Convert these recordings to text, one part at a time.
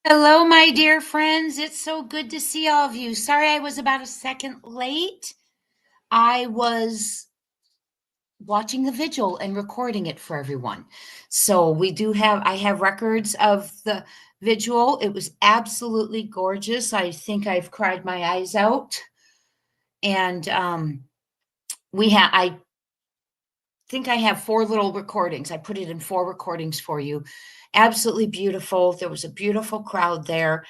Hello, my dear friends. It's so good to see all of you. Sorry I was about a second late. I was watching the vigil and recording it for everyone. So I have records of the vigil. It was absolutely gorgeous. I think I've cried my eyes out. And I think I have 4 little recordings. I put it in 4 recordings for you. Absolutely beautiful. There was a beautiful crowd there.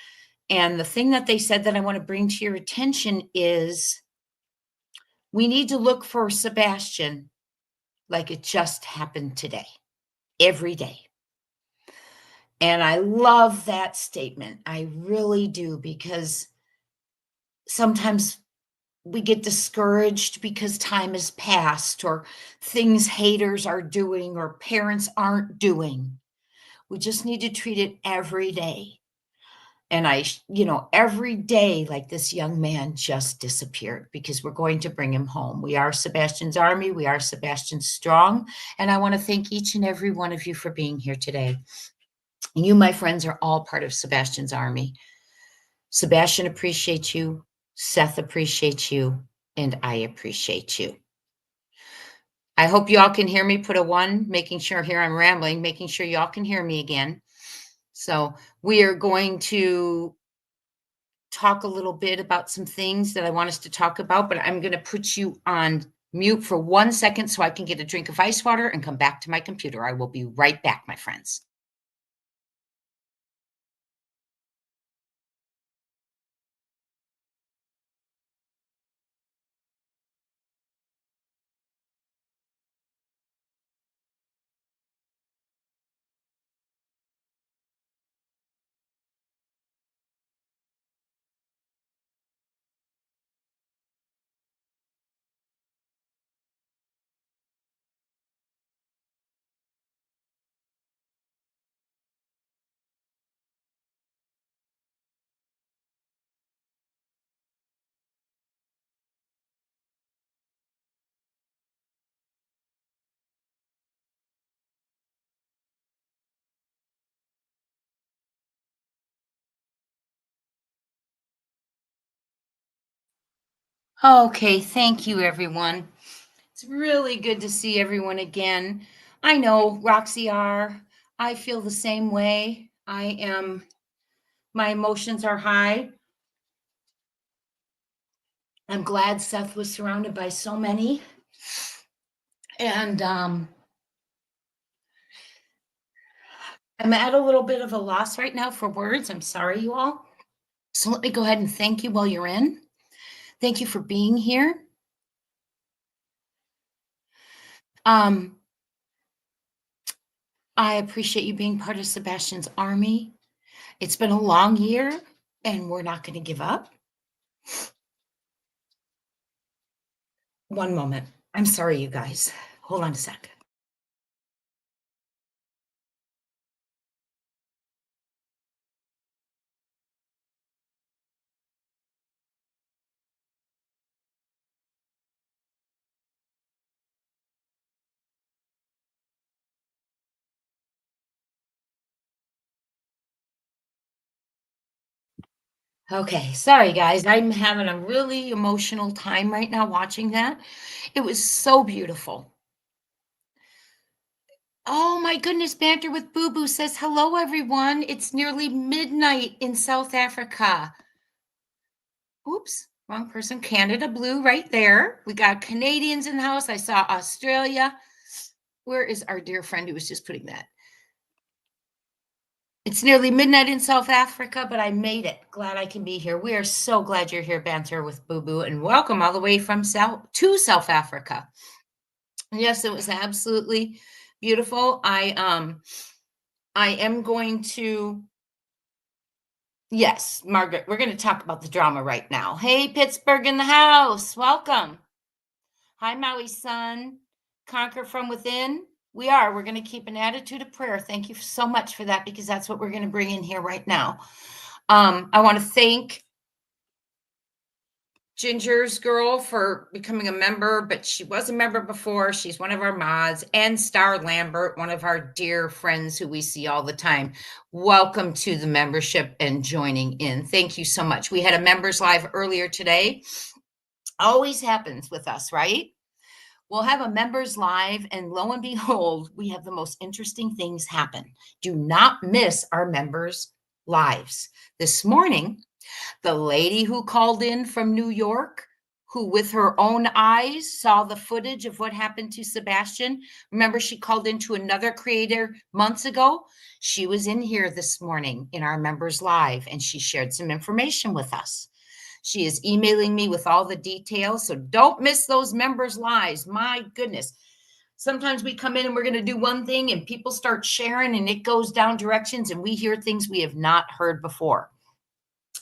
And the thing that they said that I want to bring to your attention is we need to look for Sebastian like it just happened today, every day. And I love that statement. I really do, because sometimes we get discouraged because time has passed, or things haters are doing or parents aren't doing. We just need to treat it every day. And every day, like, this young man just disappeared, because we're going to bring him home. We are Sebastian's army. We are Sebastian strong. And I want to thank each and every one of you for being here today. And you, my friends, are all part of Sebastian's army. Sebastian appreciates you. Seth appreciates you. And I appreciate you. I hope you all can hear me. Put a 1, making sure here I'm rambling, making sure y'all can hear me again. So we are going to talk a little bit about some things that I want us to talk about, but I'm going to put you on mute for 1 second so I can get a drink of ice water and come back to my computer. I will be right back, my friends. Okay, thank you, everyone. It's really good to see everyone again. I know, Roxy R., I feel the same way. My emotions are high. I'm glad Seth was surrounded by so many. And I'm at a little bit of a loss right now for words. I'm sorry, you all. So let me go ahead and thank you while you're in. Thank you for being here. I appreciate you being part of Sebastian's army. It's been a long year, and we're not going to give up. One moment. I'm sorry, you guys. Hold on a sec. Okay, sorry, guys. I'm having a really emotional time right now watching that. It was so beautiful. Oh my goodness, Banter with Boo Boo says, hello, everyone. It's nearly midnight in South Africa. Oops, wrong person. Canada Blue right there. We got Canadians in the house. I saw Australia. Where is our dear friend who was just putting that? It's nearly midnight in South Africa, but I made it. Glad I can be here. We are so glad you're here, Banter with Boo Boo, and welcome all the way from South Africa. Yes, it was absolutely beautiful. I am going to, yes, Margaret, we're going to talk about the drama right now. Hey, Pittsburgh in the house. Welcome. Hi, Maui Sun. Conquer from within. We're going to keep an attitude of prayer. Thank you so much for that, because that's what we're going to bring in here right now. I want to thank Ginger's girl for becoming a member, but she was a member before. She's one of our mods. And Star Lambert, one of our dear friends who we see all the time. Welcome to the membership and joining in. Thank you so much. We had a members live earlier today. Always happens with us, right? We'll have a members live, and lo and behold, we have the most interesting things happen. Do not miss our members lives. This morning, the lady who called in from New York, who with her own eyes saw the footage of what happened to Sebastan. Remember, she called into another creator months ago. She was in here this morning in our members live, and she shared some information with us. She is emailing me with all the details, so don't miss those members lives. My goodness. Sometimes we come in and we're going to do one thing and people start sharing and it goes down directions and we hear things we have not heard before.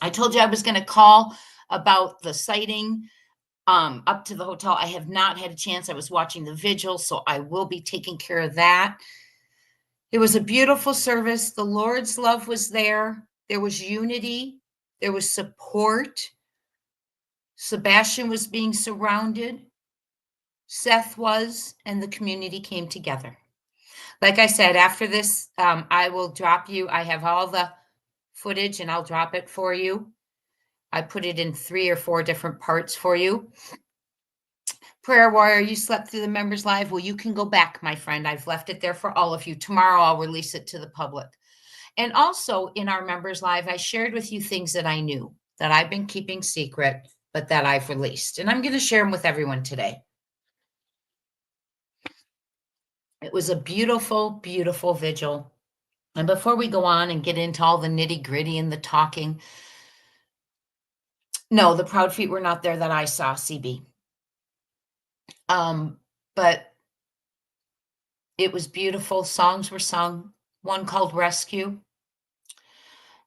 I told you I was going to call about the sighting up to the hotel. I have not had a chance. I was watching the vigil, so I will be taking care of that. It was a beautiful service. The Lord's love was there. There was unity. There was support. Sebastan was being surrounded. Seth was, and the community came together. Like I said, after this, I will drop you. I have all the footage and I'll drop it for you. I put it in 3 or 4 different parts for you. Prayer Warrior, you slept through the members live. Well, you can go back, my friend. I've left it there for all of you. Tomorrow I'll release it to the public. And also in our members live, I shared with you things that I knew that I've been keeping secret, but that I've released. And I'm going to share them with everyone today. It was a beautiful, beautiful vigil. And before we go on and get into all the nitty gritty and the talking, no, the proud feet were not there that I saw, CB. But it was beautiful. Songs were sung, one called Rescue.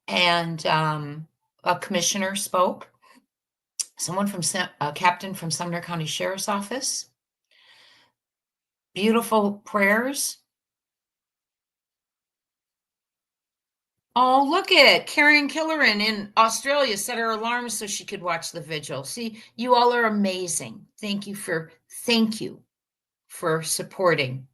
And a commissioner spoke. Someone from a captain from Sumner County Sheriff's Office. Beautiful prayers. Oh, look at it. Karen Killeran in Australia set her alarms so she could watch the vigil. See, you all are amazing. Thank you for supporting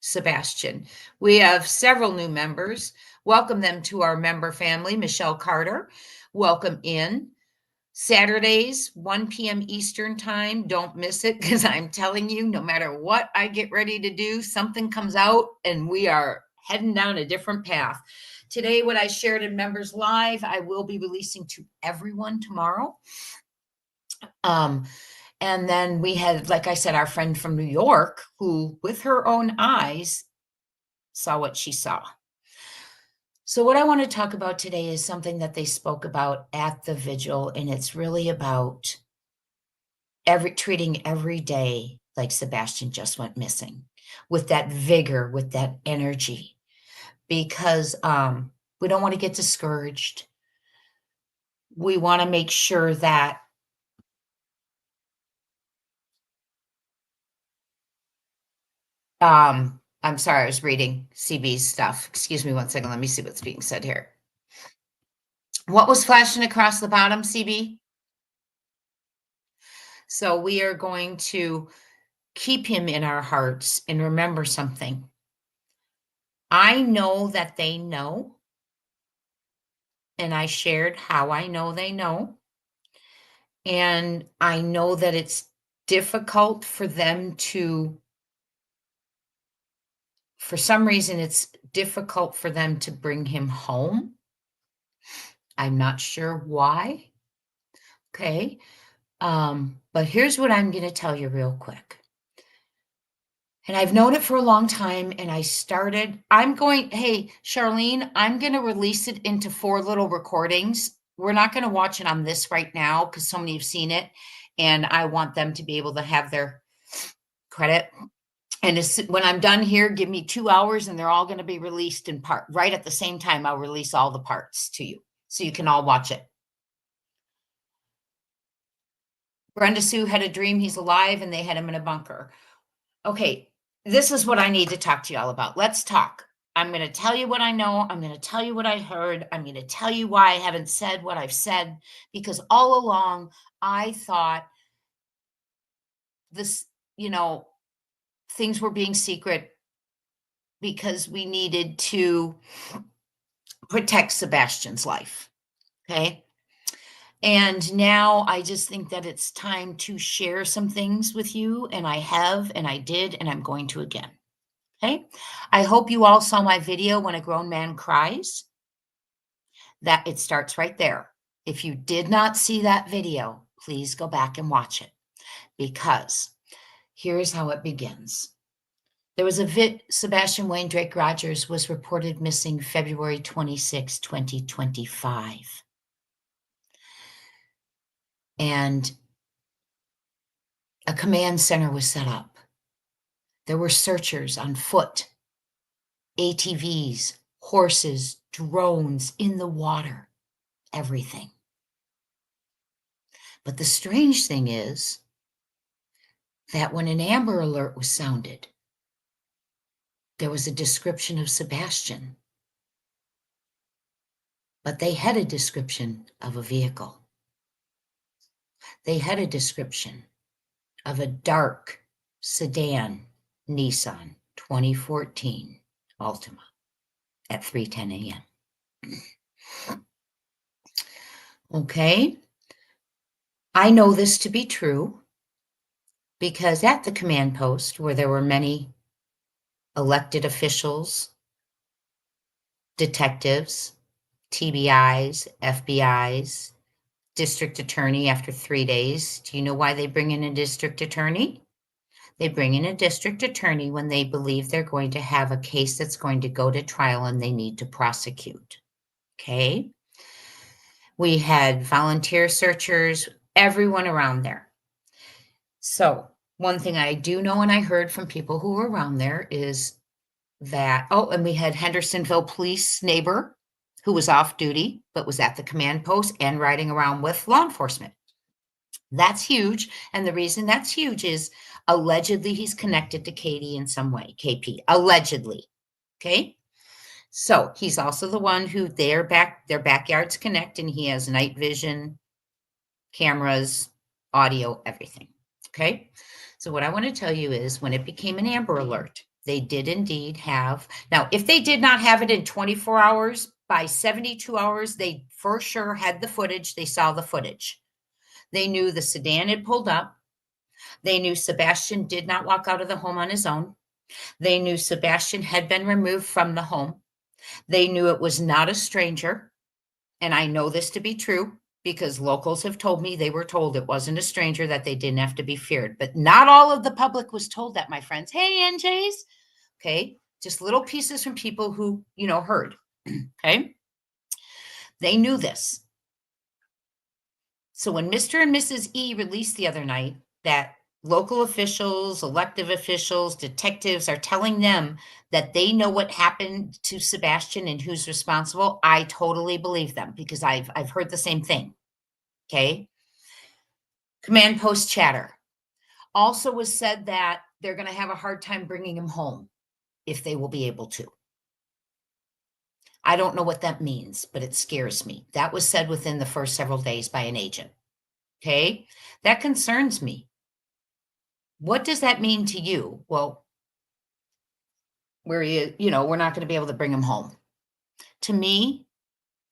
Sebastan. We have several new members. Welcome them to our member family. Michelle Carter, welcome in. Saturdays, 1 p.m. Eastern time. Don't miss it, because I'm telling you, no matter what I get ready to do, something comes out and we are heading down a different path. Today, what I shared in Members Live, I will be releasing to everyone tomorrow. And then we had, like I said, our friend from New York who, with her own eyes, saw what she saw. So what I want to talk about today is something that they spoke about at the vigil, and it's really about treating every day like Sebastan just went missing, with that vigor, with that energy, because we don't want to get discouraged. We want to make sure that I'm sorry, I was reading CB's stuff. Excuse me one second. Let me see what's being said here. What was flashing across the bottom, CB? So we are going to keep him in our hearts and remember something. I know that they know, and I shared how I know they know. And I know that it's difficult for them to, for some reason, it's difficult for them to bring him home. I'm not sure why. Okay. But here's what I'm going to tell you real quick. And I've known it for a long time, and hey, Charlene, I'm going to release it into 4 little recordings. We're not going to watch it on this right now because so many have seen it, and I want them to be able to have their credit. And when I'm done here, give me 2 hours and they're all going to be released in part. Right at the same time, I'll release all the parts to you so you can all watch it. Brenda Sue had a dream he's alive and they had him in a bunker. Okay, this is what I need to talk to y'all about. Let's talk. I'm going to tell you what I know. I'm going to tell you what I heard. I'm going to tell you why I haven't said what I've said, because all along I thought this, things were being secret because we needed to protect Sebastian's life. Okay. And now I just think that it's time to share some things with you. And I have, and I did, and I'm going to again. Okay. I hope you all saw my video, When a Grown Man Cries. That it starts right there. If you did not see that video, please go back and watch it, because here's how it begins. There was Sebastian Wayne Drake Rogers was reported missing February 26, 2025. And a command center was set up. There were searchers on foot, ATVs, horses, drones, in the water, everything. But the strange thing is that when an Amber Alert was sounded, there was a description of Sebastian, but they had a description of a vehicle. They had a description of a dark sedan Nissan 2014 Altima at 3:10 a.m. Okay. I know this to be true because at the command post, where there were many elected officials, detectives, TBIs, FBIs, district attorney after 3 days. Do you know why they bring in a district attorney? They bring in a district attorney when they believe they're going to have a case that's going to go to trial and they need to prosecute. Okay. We had volunteer searchers, everyone around there. So one thing I do know, and I heard from people who were around there, is that, and we had Hendersonville police neighbor who was off duty, but was at the command post and riding around with law enforcement. That's huge. And the reason that's huge is allegedly he's connected to Katie in some way, KP, allegedly. Okay. So he's also the one who their backyards connect, and he has night vision, cameras, audio, everything. Okay. So what I want to tell you is when it became an Amber Alert, they did indeed have, now if they did not have it in 24 hours, by 72 hours, they for sure had the footage. They saw the footage. They knew the sedan had pulled up. They knew Sebastian did not walk out of the home on his own. They knew Sebastian had been removed from the home. They knew it was not a stranger. And I know this to be true because locals have told me they were told it wasn't a stranger, that they didn't have to be feared. But not all of the public was told that, my friends. Hey, NJs. Okay. Just little pieces from people who, heard. Okay. They knew this. So when Mr. and Mrs. E released the other night that local officials, elected officials, detectives are telling them that they know what happened to Sebastian and who's responsible, I totally believe them because I've heard the same thing. Okay. Command post chatter. Also was said that they're going to have a hard time bringing him home if they will be able to. I don't know what that means, but it scares me. That was said within the first several days by an agent. Okay. That concerns me. What does that mean to you? Well, we're not going to be able to bring him home. To me,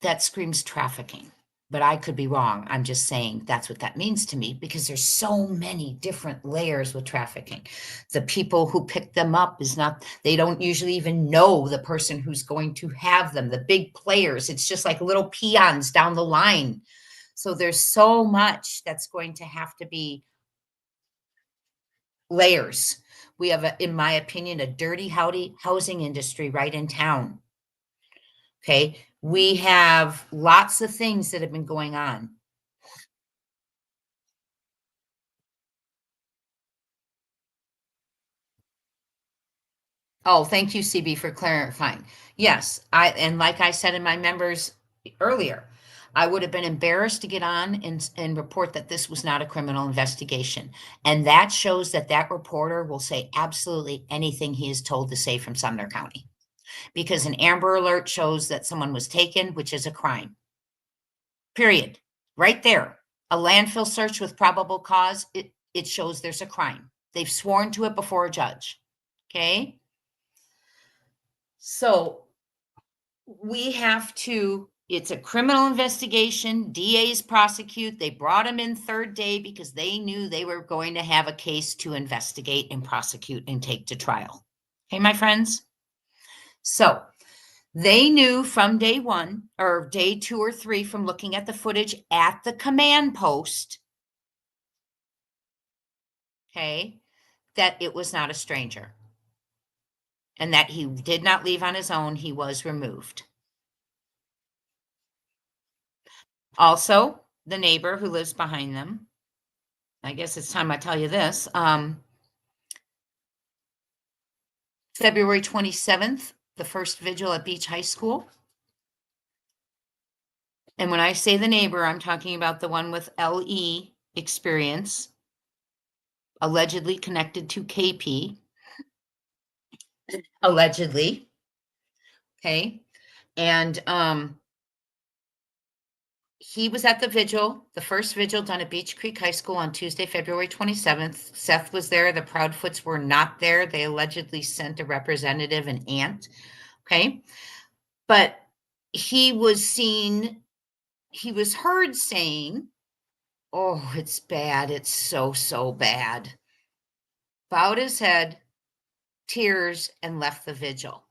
that screams trafficking, but I could be wrong. I'm just saying that's what that means to me because there's so many different layers with trafficking. The people who pick them up they don't usually even know the person who's going to have them, the big players. It's just like little peons down the line. So there's so much that's going to have to be layers. We have, in my opinion, a dirty housing industry right in town. Okay. We have lots of things that have been going on. Oh, thank you, CB, for clarifying. Yes, and like I said in my members earlier, I would have been embarrassed to get on and report that this was not a criminal investigation. And that shows that reporter will say absolutely anything he is told to say from Sumner County. because an Amber Alert shows that someone was taken, which is a crime. Period. Right there. A landfill search with probable cause, it shows there's a crime. They've sworn to it before a judge. Okay? So we have to, it's a criminal investigation. DAs prosecute. They brought him in third day because they knew they were going to have a case to investigate and prosecute and take to trial. Okay, my friends? So they knew from day one or day 2 or 3 from looking at the footage at the command post, okay, that it was not a stranger and that he did not leave on his own. He was removed. Also, the neighbor who lives behind them, I guess it's time I tell you this, February 27th, the first vigil at Beach High School. And when I say the neighbor, I'm talking about the one with LE experience, allegedly connected to KP. Allegedly. Okay. And he was at the vigil, the first vigil done at Beach Creek High School on Tuesday, February 27th. Seth was there. The Proudfoots were not there. They allegedly sent a representative, an aunt. Okay. But he was seen, he was heard saying, oh, it's bad. It's so, so bad. Bowed his head, tears, and left the vigil.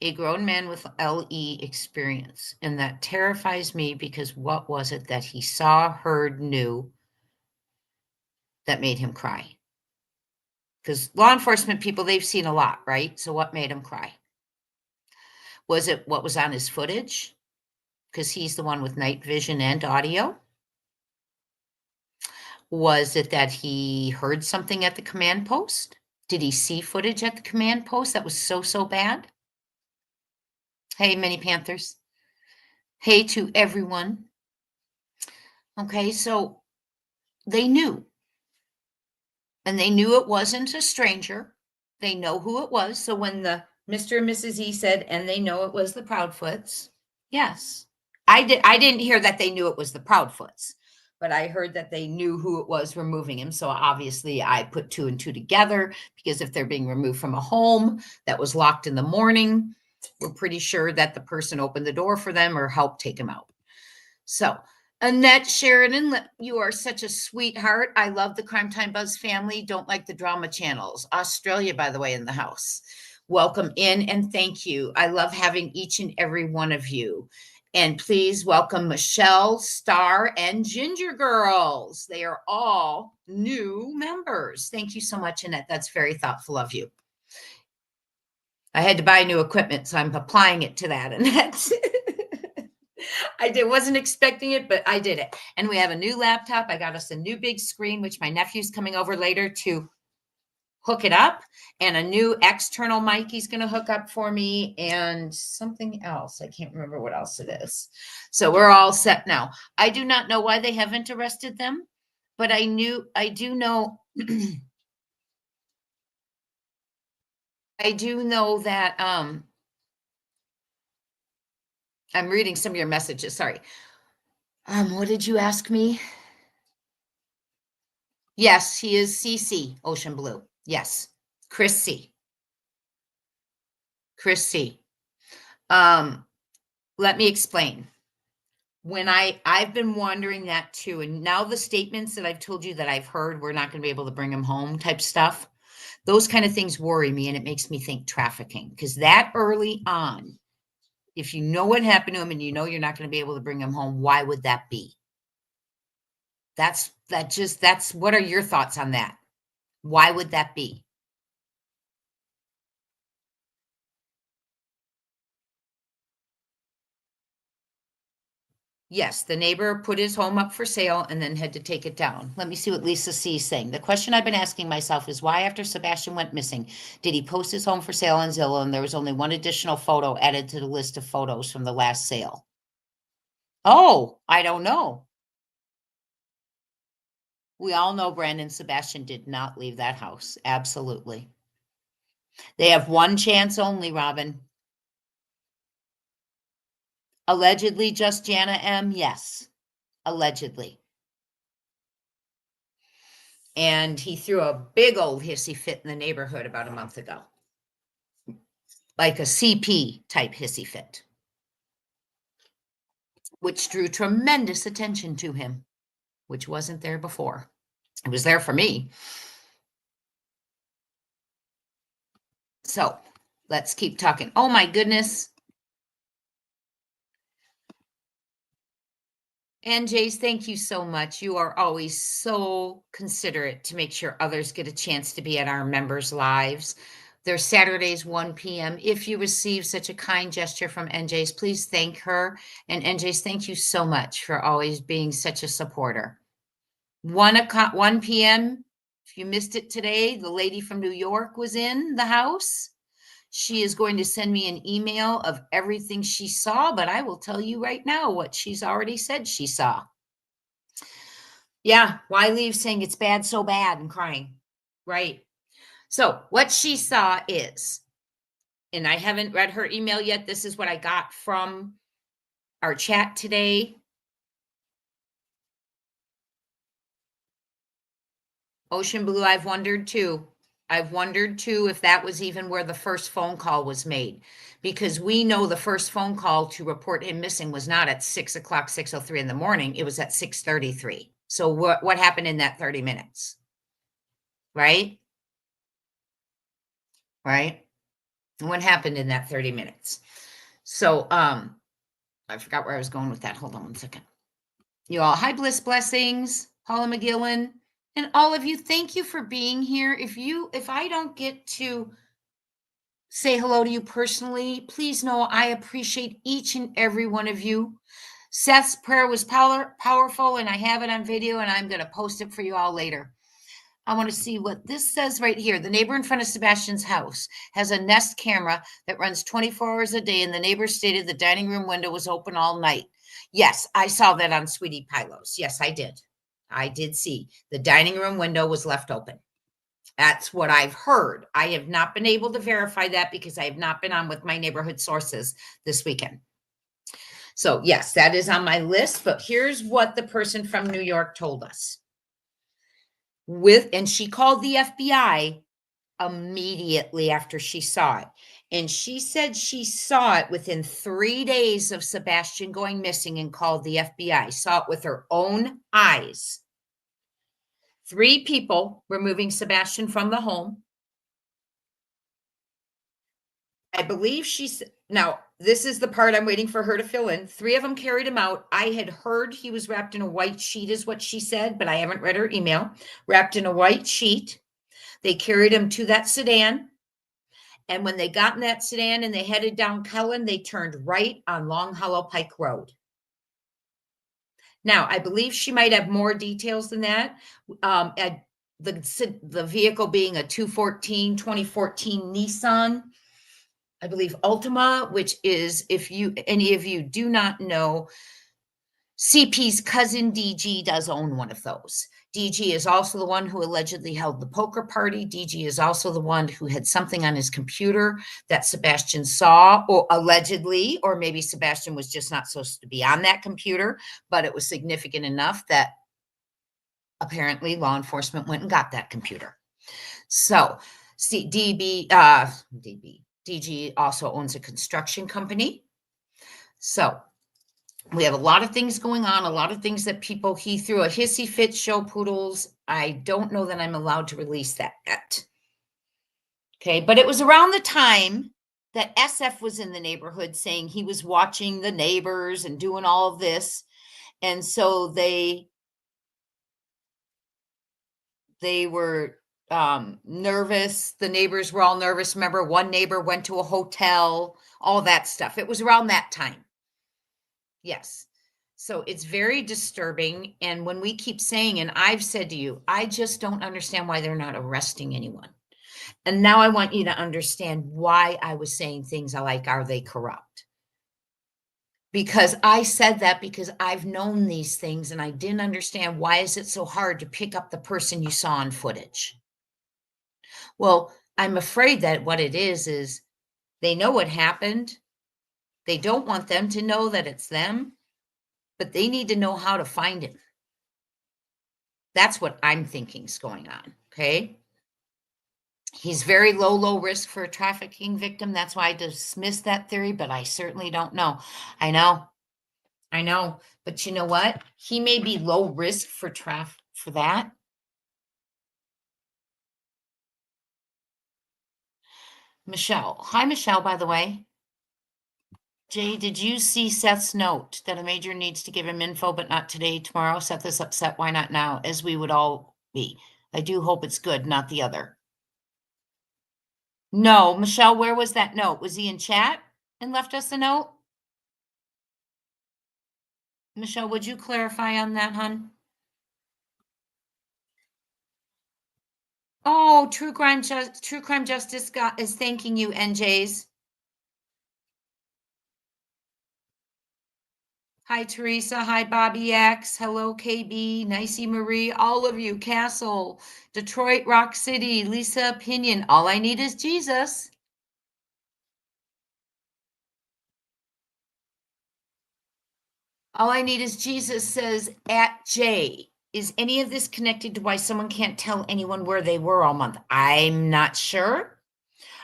A grown man with LE experience. And that terrifies me because what was it that he saw, heard, knew that made him cry? Because law enforcement people, they've seen a lot, right? So what made him cry? Was it what was on his footage? Because he's the one with night vision and audio. Was it that he heard something at the command post? Did he see footage at the command post that was so, so bad? Hey, Mini Panthers. Hey to everyone. Okay, so they knew. And they knew it wasn't a stranger. They know who it was. So when the Mr. and Mrs. E said, and they know it was the Proudfoots, yes. I didn't hear that they knew it was the Proudfoots, but I heard that they knew who it was removing him. So obviously I put 2 and 2 together because if they're being removed from a home that was locked in the morning, we're pretty sure that the person opened the door for them or helped take him out. So Annette Sheridan, you are such a sweetheart. I love the Crime Time Buzz family. Don't like the drama channels. Australia, by the way, in the house. Welcome in and thank you. I love having each and every one of you. And please welcome Michelle, Star, and Ginger Girls. They are all new members. Thank you so much, Annette. That's very thoughtful of you. I had to buy new equipment, so I'm applying it to that, Annette. Wasn't expecting it, but I did it. And we have a new laptop. I got us a new big screen, which my nephew's coming over later to hook it up, and a new external mic he's going to hook up for me, and something else. I can't remember what else it is. So we're all set now. I do not know why they haven't arrested them, but I do know I do know that I'm reading some of your messages. Sorry. What did you ask me? Yes, he is CC, Ocean Blue. Yes. Chris C. Chris C. Let me explain. When I've been wondering that too, and now the statements that I've told you that I've heard, we're not going to be able to bring him home type stuff. Those kind of things worry me, and it makes me think trafficking, because that early on, if you know what happened to him and you know you're not going to be able to bring him home, why would that be? That's what are your thoughts on that? Why would that be? Yes, the neighbor put his home up for sale and then had to take it down. Let me see what Lisa C is saying. The question I've been asking myself is why after Sebastan went missing, did he post his home for sale on Zillow and there was only one additional photo added to the list of photos from the last sale? Oh, I don't know. We all know Brandon Sebastan did not leave that house. Absolutely. They have one chance only, Robin. Allegedly just Jana M. Yes, allegedly. And he threw a big old hissy fit in the neighborhood about a month ago. Like a CP type hissy fit, which drew tremendous attention to him, which wasn't there before. It was there for me. So let's keep talking. Oh my goodness. NJs, thank you so much. You are always so considerate to make sure others get a chance to be at our members' lives. They're Saturdays, 1 p.m. If you receive such a kind gesture from NJs, please thank her. And NJs, thank you so much for always being such a supporter. 1 p.m. If you missed it today, the lady from New York was in the house. She is going to send me an email of everything she saw, but I will tell you right now what she's already said she saw. Yeah, why leave saying it's bad, so bad and crying, right? So what she saw is, and I haven't read her email yet. This is what I got from our chat today. Ocean Blue, I've wondered too. I've wondered too if that was even where the first phone call was made, because we know the first phone call to report him missing was not at 6 o'clock, 6:03 in the morning. It was at 6:33. So what happened in that 30 minutes? Right? Right? What happened in that 30 minutes? So I forgot where I was going with that. Hold on 1 second. You all, hi, Bliss Blessings, Paula McGillen, and all of you, thank you for being here. If I don't get to say hello to you personally, please know I appreciate each and every one of you. Seth's prayer was powerful, and I have it on video, and I'm going to post it for you all later. I want to see what this says right here. The neighbor in front of Sebastian's house has a Nest camera that runs 24 hours a day, and the neighbor stated the dining room window was open all night. Yes, I saw that on Sweetie Pylos. Yes, I did. I did see the dining room window was left open. That's what I've heard. I have not been able to verify that because I have not been on with my neighborhood sources this weekend. So yes, that is on my list, but here's what the person from New York told us. And she called the FBI immediately after she saw it. And she said she saw it within 3 days of Sebastian going missing and called the FBI, saw it with her own eyes. 3 people removing Sebastian from the home. I believe now this is the part I'm waiting for her to fill in. 3 of them carried him out. I had heard he was wrapped in a white sheet is what she said, but I haven't read her email. Wrapped in a white sheet. They carried him to that sedan. And when they got in that sedan and they headed down Cullen, they turned right on Long Hollow Pike Road. Now, I believe she might have more details than that. At the vehicle being a 2014 Nissan, I believe Ultima, which is, if any of you do not know, CP's cousin DG does own one of those. DG is also the one who allegedly held the poker party. DG is also the one who had something on his computer that Sebastian saw, or allegedly, or maybe Sebastian was just not supposed to be on that computer, but it was significant enough that apparently law enforcement went and got that computer. So DG also owns a construction company. So we have a lot of things going on, a lot of things that he threw a hissy fit, show poodles. I don't know that I'm allowed to release that yet. Okay, but it was around the time that SF was in the neighborhood saying he was watching the neighbors and doing all of this. And so they were nervous. The neighbors were all nervous. Remember, one neighbor went to a hotel, all that stuff. It was around that time. Yes. So it's very disturbing. And when we keep saying, and I've said to you, I just don't understand why they're not arresting anyone. And now I want you to understand why I was saying things like, are they corrupt? Because I said that because I've known these things and I didn't understand, why is it so hard to pick up the person you saw on footage? Well, I'm afraid that what it is they know what happened. They don't want them to know that it's them, but they need to know how to find him. That's what I'm thinking is going on, okay? He's very low risk for a trafficking victim. That's why I dismissed that theory, but I certainly don't know. I know. But you know what? He may be low risk for that. Michelle. Hi, Michelle, by the way. Jay, did you see Seth's note that a major needs to give him info, but not today, tomorrow? Seth is upset. Why not now? As we would all be. I do hope it's good, not the other. No, Michelle, where was that note? Was he in chat and left us a note? Michelle, would you clarify on that, hon? Oh, True Crime Justice is thanking you, NJs. Hi, Teresa. Hi, Bobby X. Hello, KB. Nicey Marie. All of you. Castle, Detroit, Rock City, Lisa Opinion. All I need is Jesus. All I need is Jesus says at J. Is any of this connected to why someone can't tell anyone where they were all month? I'm not sure.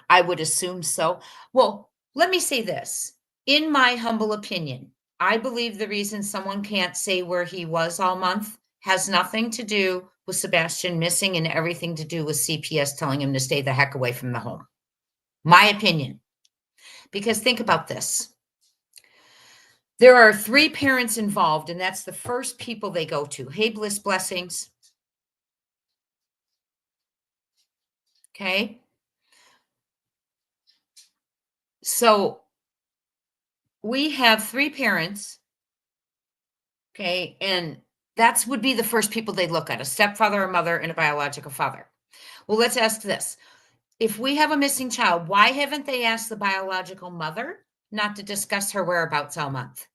I would assume so. Well, let me say this. In my humble opinion, I believe the reason someone can't say where he was all month has nothing to do with Sebastan missing and everything to do with CPS telling him to stay the heck away from the home. My opinion. Because think about this. There are 3 parents involved, and that's the first people they go to. Hey, Bliss Blessings. Okay. So we have 3 parents. Okay. And that would be the first people they look at, a stepfather, a mother, and a biological father. Well, let's ask this. If we have a missing child, why haven't they asked the biological mother not to discuss her whereabouts all month?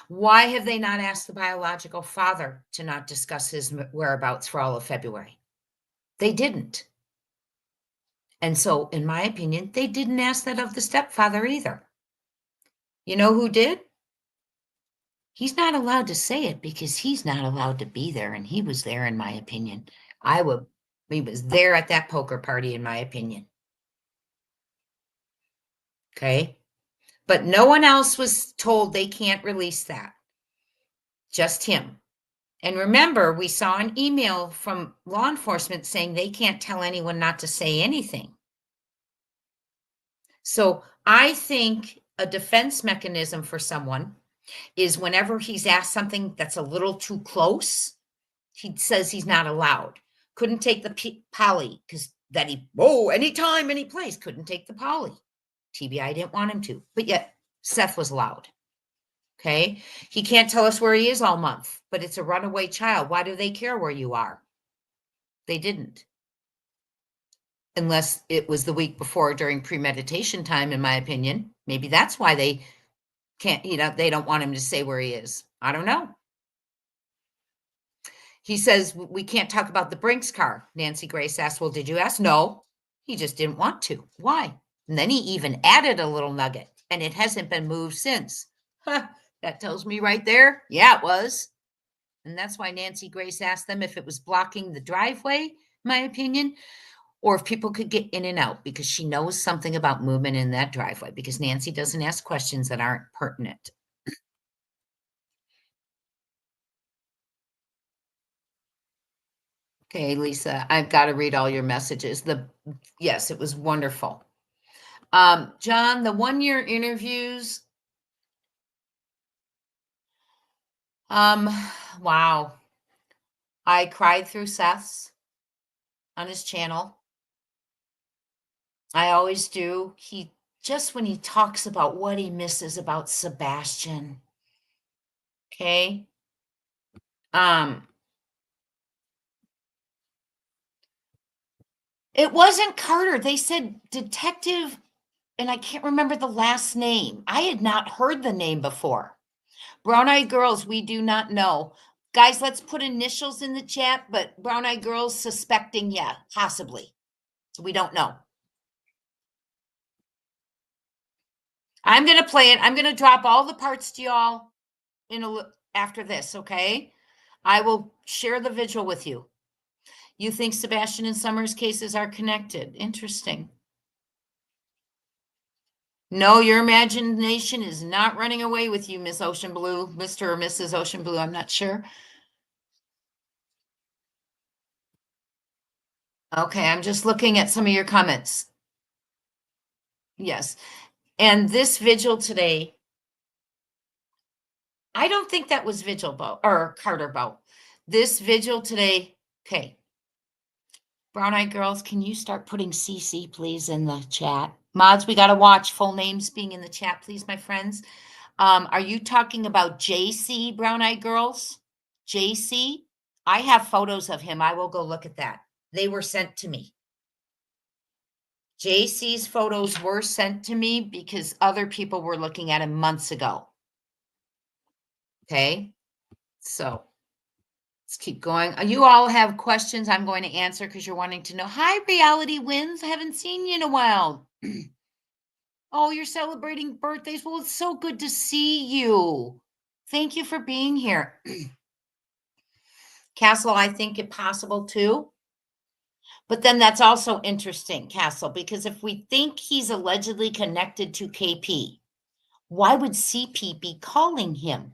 Why have they not asked the biological father to not discuss his whereabouts for all of February? They didn't. And so, in my opinion, they didn't ask that of the stepfather either. You know who did? He's not allowed to say it because he's not allowed to be there, and he was there, in my opinion. He was there at that poker party, in my opinion. Okay. But no one else was told they can't release that. Just him. And remember, we saw an email from law enforcement saying they can't tell anyone not to say anything. So I think a defense mechanism for someone is whenever he's asked something that's a little too close, he says he's not allowed. Couldn't take the poly because anytime, any place, couldn't take the poly. TBI didn't want him to, but yet Seth was allowed. Okay. He can't tell us where he is all month, but it's a runaway child. Why do they care where you are? They didn't. Unless it was the week before during premeditation time, in my opinion. Maybe that's why they can't, they don't want him to say where he is. I don't know. He says, we can't talk about the Brinks car. Nancy Grace asked, well, did you ask? No, he just didn't want to. Why? And then he even added a little nugget, and it hasn't been moved since. Huh, that tells me right there. Yeah, it was. And that's why Nancy Grace asked them if it was blocking the driveway, my opinion, or if people could get in and out, because she knows something about movement in that driveway, because Nancy doesn't ask questions that aren't pertinent. Okay, Lisa, I've got to read all your messages. Yes, it was wonderful. John, the 1-year interviews. Wow. I cried through Seth's on his channel. I always do. When he talks about what he misses about Sebastan. Okay. It wasn't Carter. They said detective, and I can't remember the last name. I had not heard the name before. Brown-eyed girls, we do not know. Guys, let's put initials in the chat, but brown-eyed girls suspecting, yeah, possibly. So we don't know. I'm going to play it. I'm going to drop all the parts to y'all after this, okay? I will share the vigil with you. You think Sebastian and Summer's cases are connected. Interesting. No, your imagination is not running away with you, Miss Ocean Blue, Mr. or Mrs. Ocean Blue. I'm not sure. Okay, I'm just looking at some of your comments. Yes. And this vigil today, I don't think that was Vigil Bow or Carter Bow. This vigil today, okay. Brown Eyed Girls, can you start putting CC, please, in the chat? Mods, we got to watch full names being in the chat, please, my friends. Are you talking about JC, Brown Eyed Girls? JC? I have photos of him. I will go look at that. They were sent to me. JC's photos were sent to me because other people were looking at him months ago. Okay, so let's keep going. You all have questions I'm going to answer because you're wanting to know. Hi, Reality Wins. I haven't seen you in a while. Oh, you're celebrating birthdays. Well, it's so good to see you. Thank you for being here. Castle, I think it possible too. But then that's also interesting, Castle, because if we think he's allegedly connected to KP, why would CP be calling him?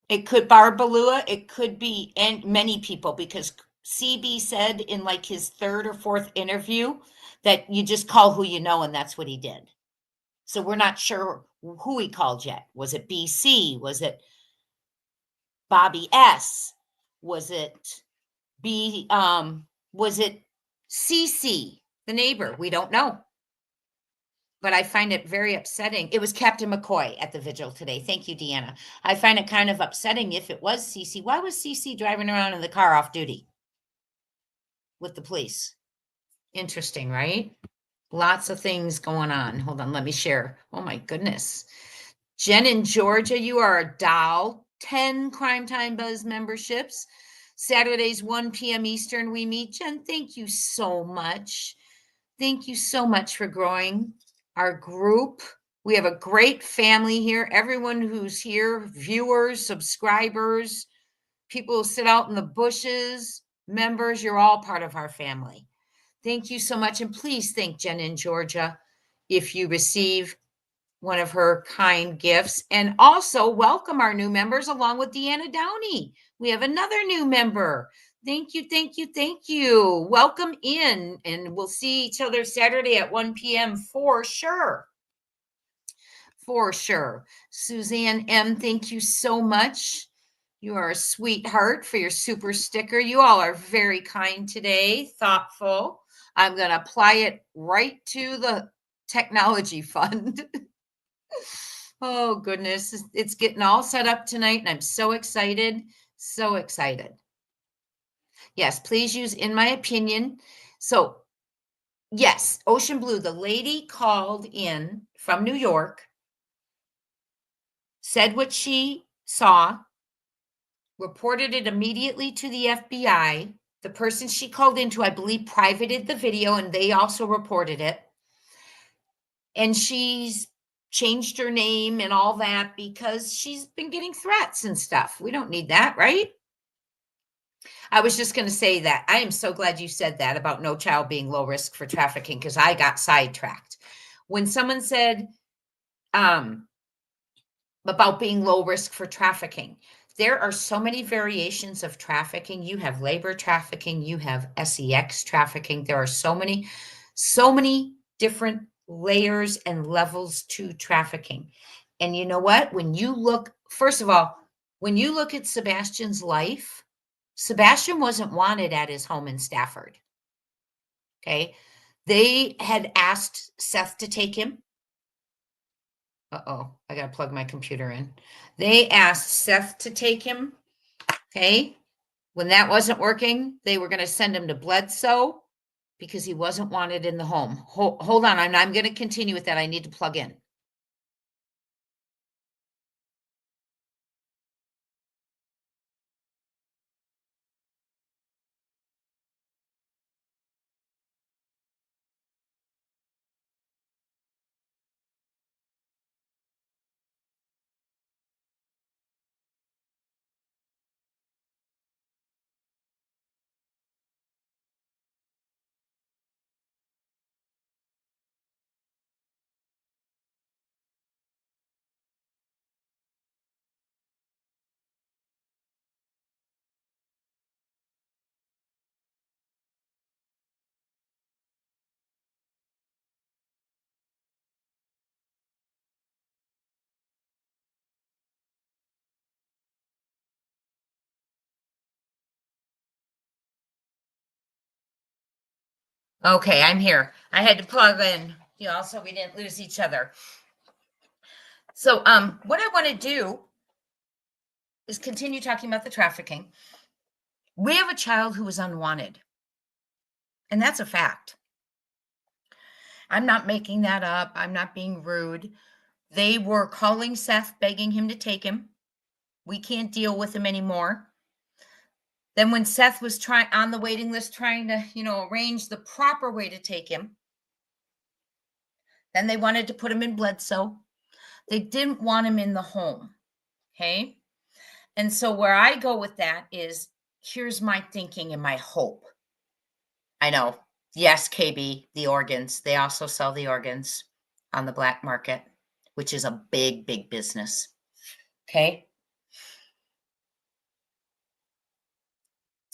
It could Barbalua, it could be and many people, because CB said in like his third or fourth interview that you just call who you know, and that's what he did. So we're not sure who he called yet. Was it BC? Was it Bobby S? Was it was it CC, the neighbor? We don't know. But I find it very upsetting. It was Captain McCoy at the vigil today. Thank you, Deanna. I find it kind of upsetting if it was CC. Why was CC driving around in the car off duty with the police? Interesting, right? Lots of things going on. Hold on, let me share. Oh my goodness. Jen in Georgia, you are a doll. 10 Crime Time Buzz memberships. Saturdays, 1 p.m. Eastern, we meet. Jen, thank you so much. Thank you so much for growing our group. We have a great family here. Everyone who's here, viewers, subscribers, people who sit out in the bushes, members, you're all part of our family. Thank you so much. And please thank Jen in Georgia if you receive one of her kind gifts. And also welcome our new members along with Deanna Downey. We have another new member. Thank you, thank you, thank you. Welcome in, and we'll see each other Saturday at 1 p.m. for sure. For sure. Suzanne M., thank you so much. You are a sweetheart for your super sticker. You all are very kind today, thoughtful. I'm going to apply it right to the technology fund. Oh, goodness. It's getting all set up tonight, and I'm so excited. So excited. Yes, please use in my opinion. So, yes, Ocean Blue, the lady called in from New York, said what she saw, reported it immediately to the FBI. The person she called into, I believe, privated the video, and they also reported it. And she's changed her name and all that because she's been getting threats and stuff. We don't need that, right? I was just going to say that. I am so glad you said that about no child being low risk for trafficking, because I got sidetracked. When someone said about being low risk for trafficking, there are so many variations of trafficking. You have labor trafficking, you have sex trafficking. There are so many different layers and levels to trafficking. And you know what? When you look, first of all, when you look at Sebastian's life, Sebastan wasn't wanted at his home in Stafford. Okay. They had asked Seth to take him. Uh-oh, I got to plug my computer in. They asked Seth to take him. Okay. When that wasn't working, they were going to send him to Bledsoe because he wasn't wanted in the home. Hold on. I'm going to continue with that. I need to plug in. Okay, I'm here. I had to plug in, so we didn't lose each other. So, what I want to do is continue talking about the trafficking. We have a child who was unwanted, and that's a fact. I'm not making that up. I'm not being rude. They were calling Seth, begging him to take him. We can't deal with him anymore. Then when Seth was on the waiting list trying to, arrange the proper way to take him, then they wanted to put him in Bledsoe. They didn't want him in the home. Okay. And so where I go with that is, here's my thinking and my hope. I know. Yes, KB, the organs. They also sell the organs on the black market, which is a big, big business. Okay.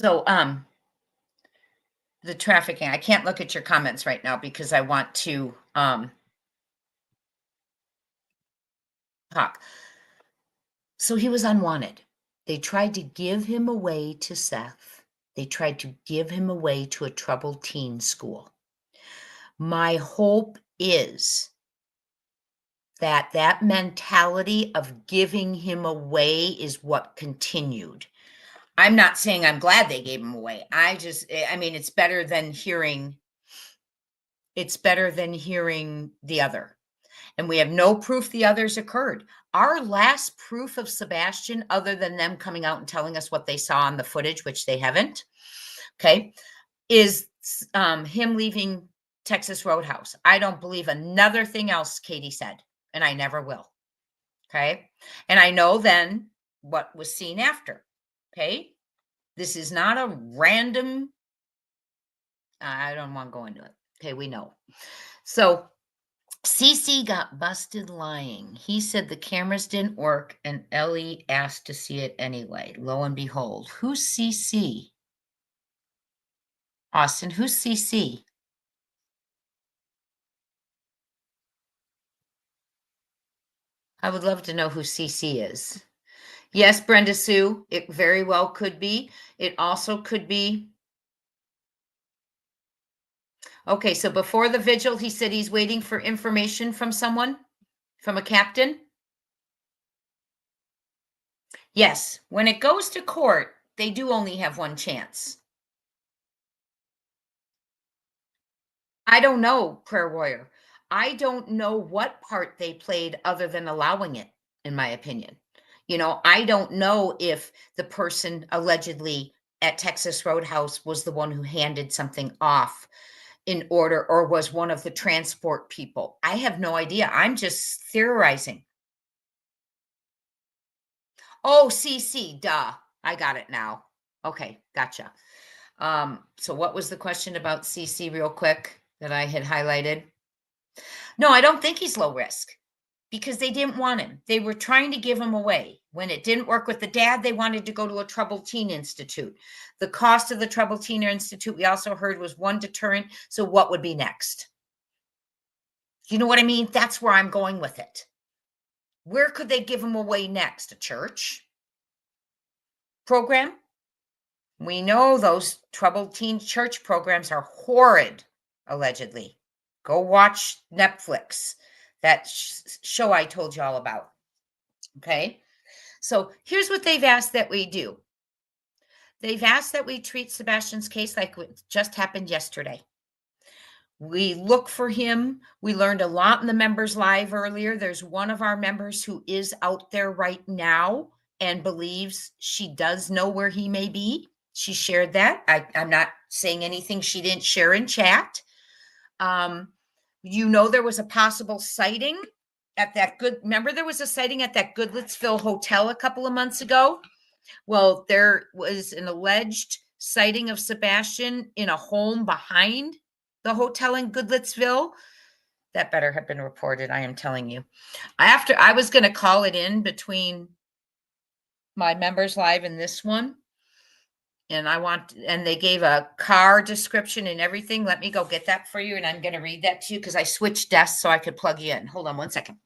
So, the trafficking, I can't look at your comments right now because I want to talk. So he was unwanted. They tried to give him away to Seth. They tried to give him away to a troubled teen school. My hope is that mentality of giving him away is what continued. I'm not saying I'm glad they gave him away. It's better than hearing the other. And we have no proof the others occurred. Our last proof of Sebastan, other than them coming out and telling us what they saw on the footage, which they haven't, okay, is him leaving Texas Roadhouse. I don't believe another thing else Katie said, and I never will. Okay. And I know then what was seen after. Okay. This is not a random, I don't want to go into it. Okay. We know. So CC got busted lying. He said the cameras didn't work and Ellie asked to see it anyway. Lo and behold, who's CC? Austin, who's CC? I would love to know who CC is. Yes, Brenda Sue, it very well could be. It also could be. Okay, so before the vigil, he said he's waiting for information from someone, from a captain. Yes, when it goes to court, they do only have one chance. I don't know, Prayer Warrior. I don't know what part they played other than allowing it, in my opinion. I don't know if the person allegedly at Texas Roadhouse was the one who handed something off in order or was one of the transport people. I have no idea. I'm just theorizing. Oh, CC, duh. I got it now. Okay, gotcha. So what was the question about CC real quick that I had highlighted? No, I don't think he's low risk because they didn't want him. They were trying to give him away. When it didn't work with the dad, they wanted to go to a troubled teen institute. The cost of the troubled teen institute, we also heard, was one deterrent. So what would be next? You know what I mean? That's where I'm going with it. Where could they give him away next? A church program? We know those troubled teen church programs are horrid, allegedly. Go watch Netflix, that show I told you all about. Okay. So here's what they've asked that we do. They've asked that we treat Sebastian's case like it just happened yesterday. We look for him. We learned a lot in the members live earlier. There's one of our members who is out there right now and believes she does know where he may be. She shared that. I'm not saying anything she didn't share in chat. There was a possible sighting at remember there was a sighting at that Goodlettsville hotel a couple of months ago? Well, there was an alleged sighting of Sebastan in a home behind the hotel in Goodlettsville. That better have been reported, I am telling you. I was going to call it in between my members live and this one. And they gave a car description and everything. Let me go get that for you. And I'm going to read that to you because I switched desks so I could plug you in. Hold on one second.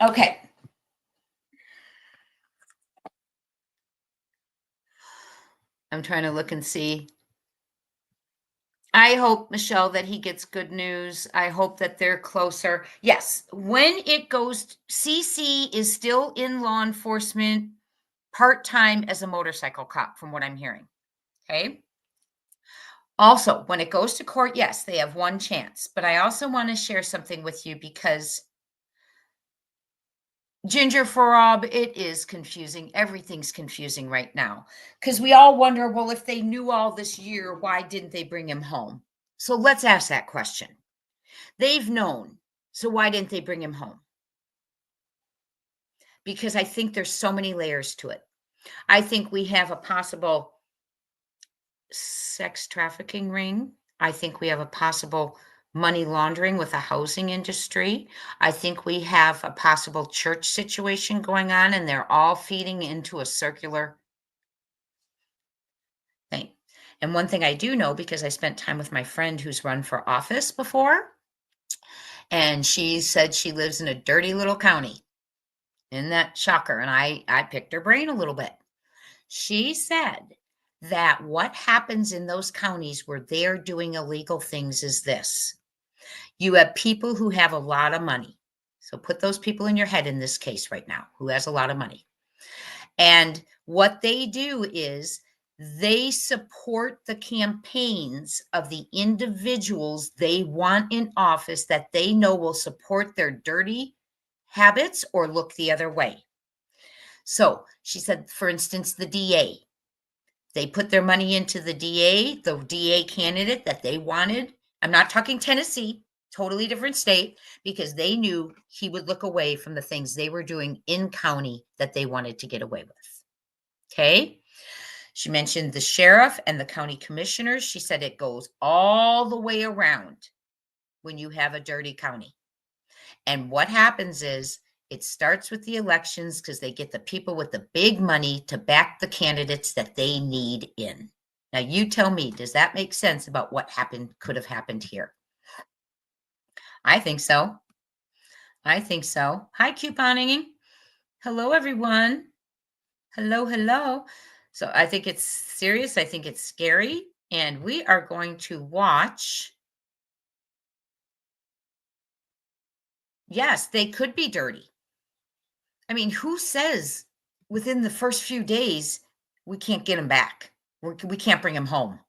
Okay. I'm trying to look and see. I hope, Michelle, that he gets good news. I hope that they're closer. Yes, when it goes, CC is still in law enforcement part-time as a motorcycle cop, from what I'm hearing. Okay. Also, when it goes to court, yes, they have one chance. But I also want to share something with you because Ginger Forob, it is confusing. Everything's confusing right now because we all wonder, well, if they knew all this year, why didn't they bring him home? So let's ask that question. They've known. So why didn't they bring him home? Because I think there's so many layers to it. I think we have a possible sex trafficking ring. I think we have a possible money laundering with a housing industry. I think we have a possible church situation going on, and they're all feeding into a circular thing. And one thing I do know, because I spent time with my friend who's run for office before, and she said she lives in a dirty little county. Isn't that shocker? And I picked her brain a little bit. She said that what happens in those counties where they're doing illegal things is this. You have people who have a lot of money. So put those people in your head in this case right now, who has a lot of money. And what they do is they support the campaigns of the individuals they want in office that they know will support their dirty habits or look the other way. So she said, for instance, the DA. They put their money into the DA candidate that they wanted. I'm not talking Tennessee, totally different state, because they knew he would look away from the things they were doing in county that they wanted to get away with. Okay. She mentioned the sheriff and the county commissioners. She said it goes all the way around when you have a dirty county. And what happens is it starts with the elections because they get the people with the big money to back the candidates that they need in. Now, you tell me, does that make sense about what could have happened here? I think so. I think so. Hi, couponing. Hello, everyone. Hello, hello. So I think it's serious. I think it's scary. And we are going to watch. Yes, they could be dirty. I mean, who says within the first few days we can't get him back? We can't bring him home.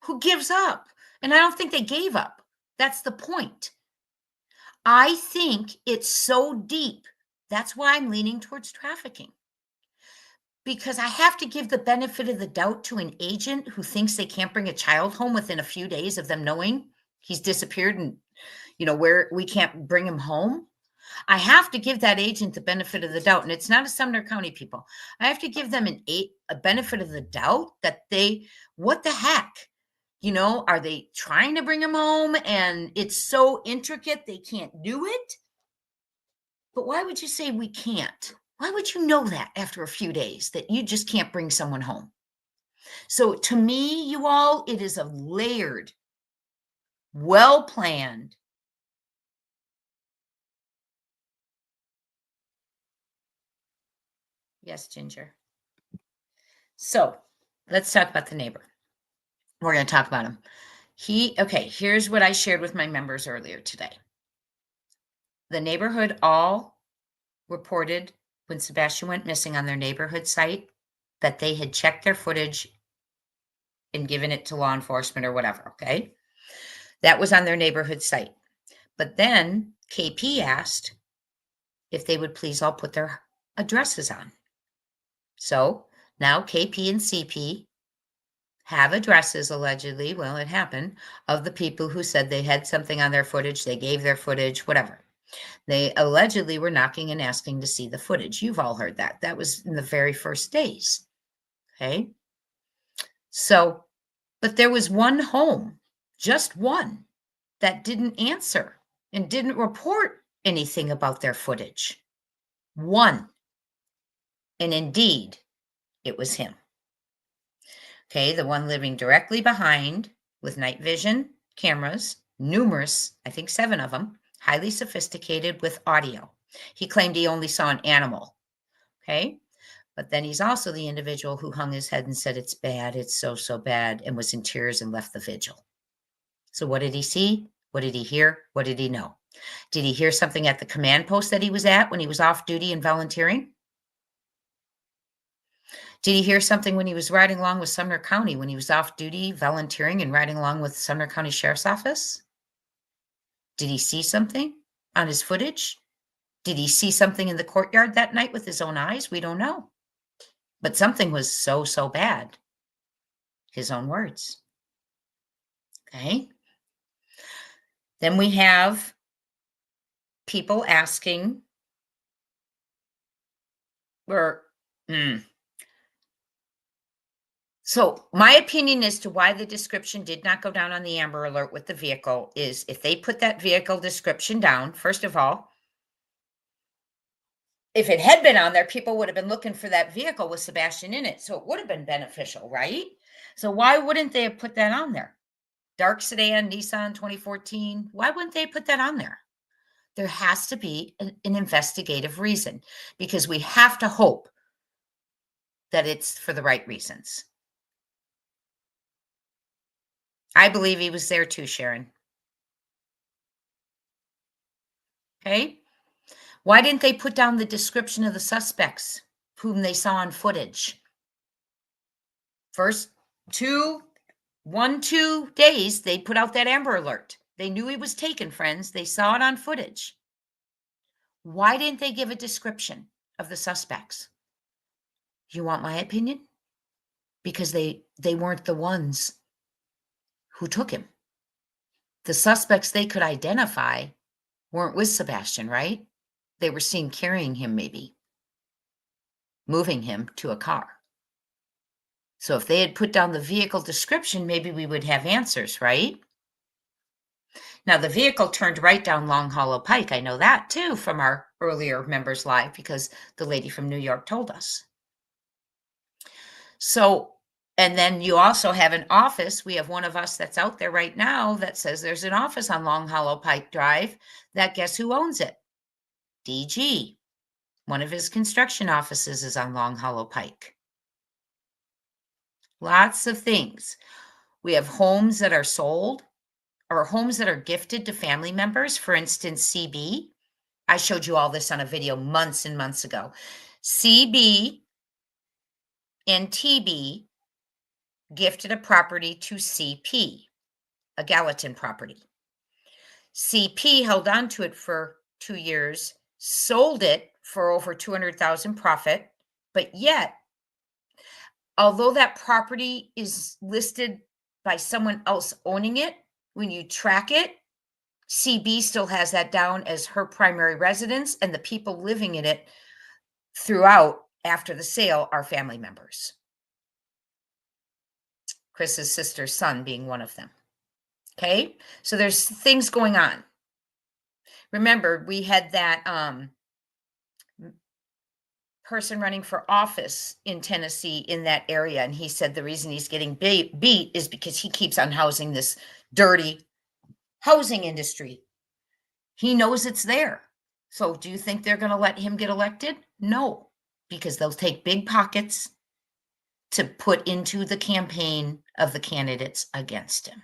Who gives up? And I don't think they gave up. That's the point. I think it's so deep. That's why I'm leaning towards trafficking. Because I have to give the benefit of the doubt to an agent who thinks they can't bring a child home within a few days of them knowing he's disappeared and, where we can't bring him home. I have to give that agent the benefit of the doubt. And it's not a Sumner County people. I have to give them a benefit of the doubt that what the heck? Are they trying to bring him home and it's so intricate they can't do it? But why would you say we can't? Why would you know that after a few days that you just can't bring someone home? So to me, you all, it is a layered, well-planned. Yes, Ginger. So let's talk about the neighbor. We're going to talk about him. Here's what I shared with my members earlier today. The neighborhood all reported when Sebastan went missing on their neighborhood site that they had checked their footage and given it to law enforcement or whatever, okay? That was on their neighborhood site. But then KP asked if they would please all put their addresses on. So now KP and CP have addresses, allegedly, well, it happened, of the people who said they had something on their footage, they gave their footage, whatever. They allegedly were knocking and asking to see the footage. You've all heard that. That was in the very first days. Okay. So, but there was one home, just one, that didn't answer and didn't report anything about their footage. One. And indeed, it was him. Okay, the one living directly behind with night vision cameras, numerous, I think 7 of them, highly sophisticated with audio. He claimed he only saw an animal. Okay. But then he's also the individual who hung his head and said, it's bad. It's so, so bad. And was in tears and left the vigil. So what did he see? What did he hear? What did he know? Did he hear something at the command post that he was at when he was off duty and volunteering? Did he hear something when he was riding along with Sumner County, when he was off duty, volunteering and riding along with Sumner County Sheriff's Office? Did he see something on his footage? Did he see something in the courtyard that night with his own eyes? We don't know. But something was so, so bad. His own words. Okay. Then we have people asking, So my opinion as to why the description did not go down on the Amber Alert with the vehicle is if they put that vehicle description down, first of all, if it had been on there, people would have been looking for that vehicle with Sebastan in it. So it would have been beneficial, right? So why wouldn't they have put that on there? Dark sedan, Nissan 2014. Why wouldn't they put that on there? There has to be an investigative reason because we have to hope that it's for the right reasons. I believe he was there too, Sharon. Okay. Why didn't they put down the description of the suspects whom they saw on footage? First 2 days, they put out that Amber Alert. They knew he was taken, friends. They saw it on footage. Why didn't they give a description of the suspects? You want my opinion? Because they weren't the ones who took him. The suspects they could identify weren't with Sebastan, right? They were seen carrying him, maybe moving him to a car. So if they had put down the vehicle description, maybe we would have answers, right? Now, the vehicle turned right down Long Hollow Pike. I know that too from our earlier members live because the lady from New York told us. So, and then you also have an office. We have one of us that's out there right now that says there's an office on Long Hollow Pike Drive that guess who owns it? DG. One of his construction offices is on Long Hollow Pike. Lots of things. We have homes that are sold or homes that are gifted to family members. For instance, CB. I showed you all this on a video months and months ago. CB and TB gifted a property to CP, a Gallatin property. CP held on to it for 2 years, sold it for over $200,000 profit, but yet, although that property is listed by someone else owning it, when you track it, CB still has that down as her primary residence, and the people living in it throughout after the sale are family members. Chris's sister's son being one of them. Okay, so there's things going on. Remember, we had that person running for office in Tennessee in that area, and he said the reason he's getting beat is because he keeps on housing this dirty housing industry. He knows it's there. So do you think they're going to let him get elected? No, because they'll take big pockets to put into the campaign of the candidates against him.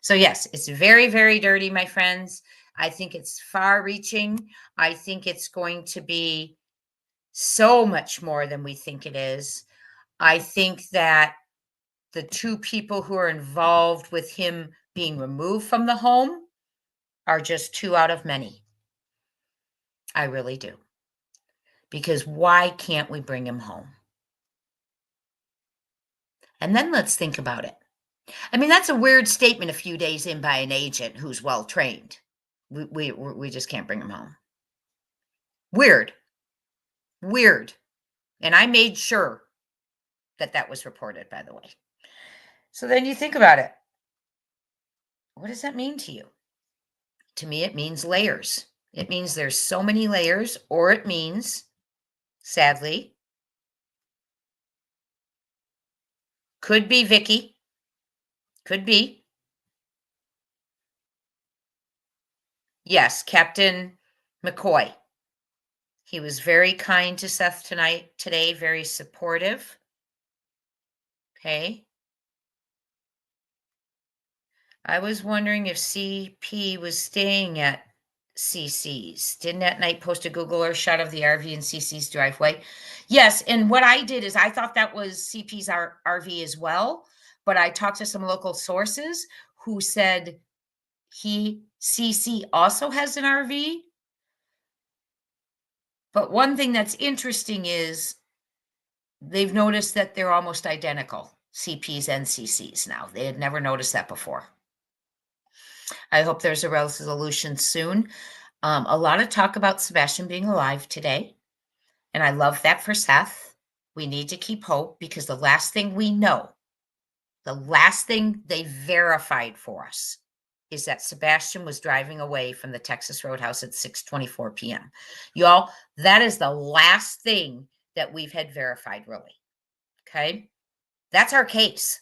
So yes, it's very, very dirty, my friends. I think it's far-reaching. I think it's going to be so much more than we think it is. I think that the 2 people who are involved with him being removed from the home are just 2 out of many. I really do. Because why can't we bring him home? And then let's think about it. I mean, that's a weird statement a few days in by an agent who's well-trained. We just can't bring him home. Weird. Weird. And I made sure that that was reported, by the way. So then you think about it. What does that mean to you? To me, it means layers. It means there's so many layers, or it means, sadly, could be Vicky, could be. Yes, Captain McCoy. He was very kind to Seth today, very supportive. Okay. I was wondering if CP was staying at CC's. Didn't that night post a Google Earth shot of the RV in CC's driveway? Yes, and what I did is I thought that was CP's RV as well, but I talked to some local sources who said CC also has an RV. But one thing that's interesting is they've noticed that they're almost identical, CPs and CCs now. They had never noticed that before. I hope there's a resolution soon. A lot of talk about Sebastan being alive today, and I love that for Seth. We need to keep hope because the last thing we know, the last thing they verified for us is that Sebastan was driving away from the Texas Roadhouse at 6:24 p.m. Y'all, that is the last thing that we've had verified, really. Okay? That's our case.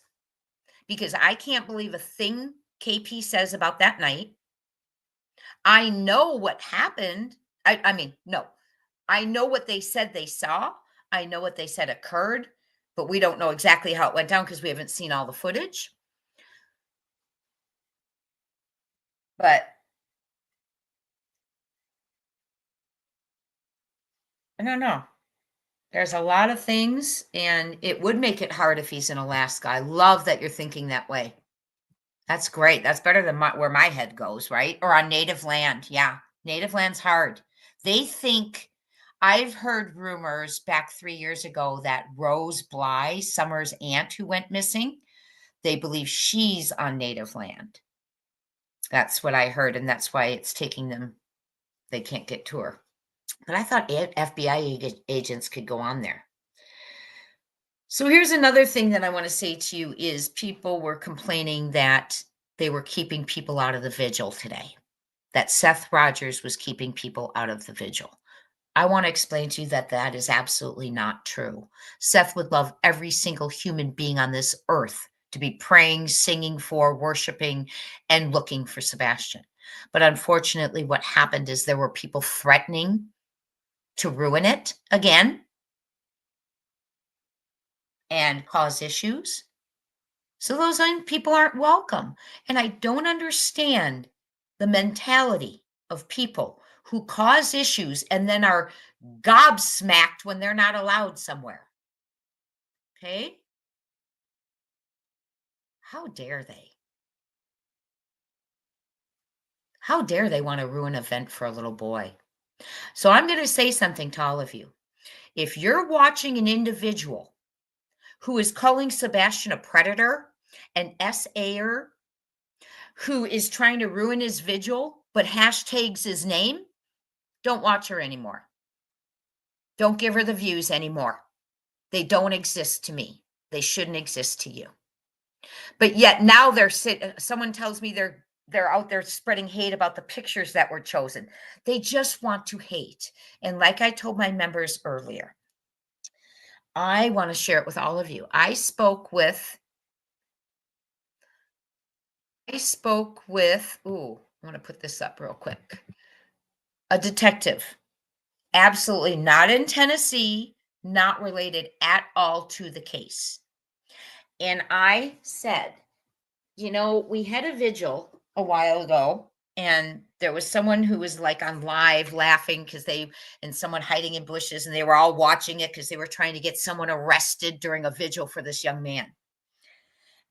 Because I can't believe a thing KP says about that night. I know what happened. I mean, no. I know what they said they saw. I know what they said occurred, but we don't know exactly how it went down because we haven't seen all the footage. But I don't know. There's a lot of things, and it would make it hard if he's in Alaska. I love that you're thinking that way. That's great. That's better than where my head goes, right? Or on native land. Yeah, native land's hard. They think, I've heard rumors back 3 years ago that Rose Bly, Summer's aunt who went missing, they believe she's on native land. That's what I heard, and that's why it's taking them, they can't get to her. But I thought FBI agents could go on there. So here's another thing that I want to say to you is people were complaining that they were keeping people out of the vigil today, that Seth Rogers was keeping people out of the vigil. I want to explain to you that that is absolutely not true. Seth would love every single human being on this earth to be praying, singing for, worshiping, and looking for Sebastan. But unfortunately, what happened is there were people threatening to ruin it again and cause issues. So those people aren't welcome. And I don't understand the mentality of people who cause issues and then are gobsmacked when they're not allowed somewhere. Okay? How dare they? How dare they want to ruin an event for a little boy? So I'm going to say something to all of you. If you're watching an individual who is calling Sebastan a predator, an SAer, who is trying to ruin his vigil, but hashtags his name, don't watch her anymore. Don't give her the views anymore. They don't exist to me. They shouldn't exist to you. But yet now someone tells me they're out there spreading hate about the pictures that were chosen. They just want to hate. And like I told my members earlier, I want to share it with all of you. I spoke with, ooh, I want to put this up real quick. A detective, absolutely not in Tennessee, not related at all to the case. And I said, you know, we had a vigil a while ago, and there was someone who was like on live laughing because and someone hiding in bushes, and they were all watching it because they were trying to get someone arrested during a vigil for this young man.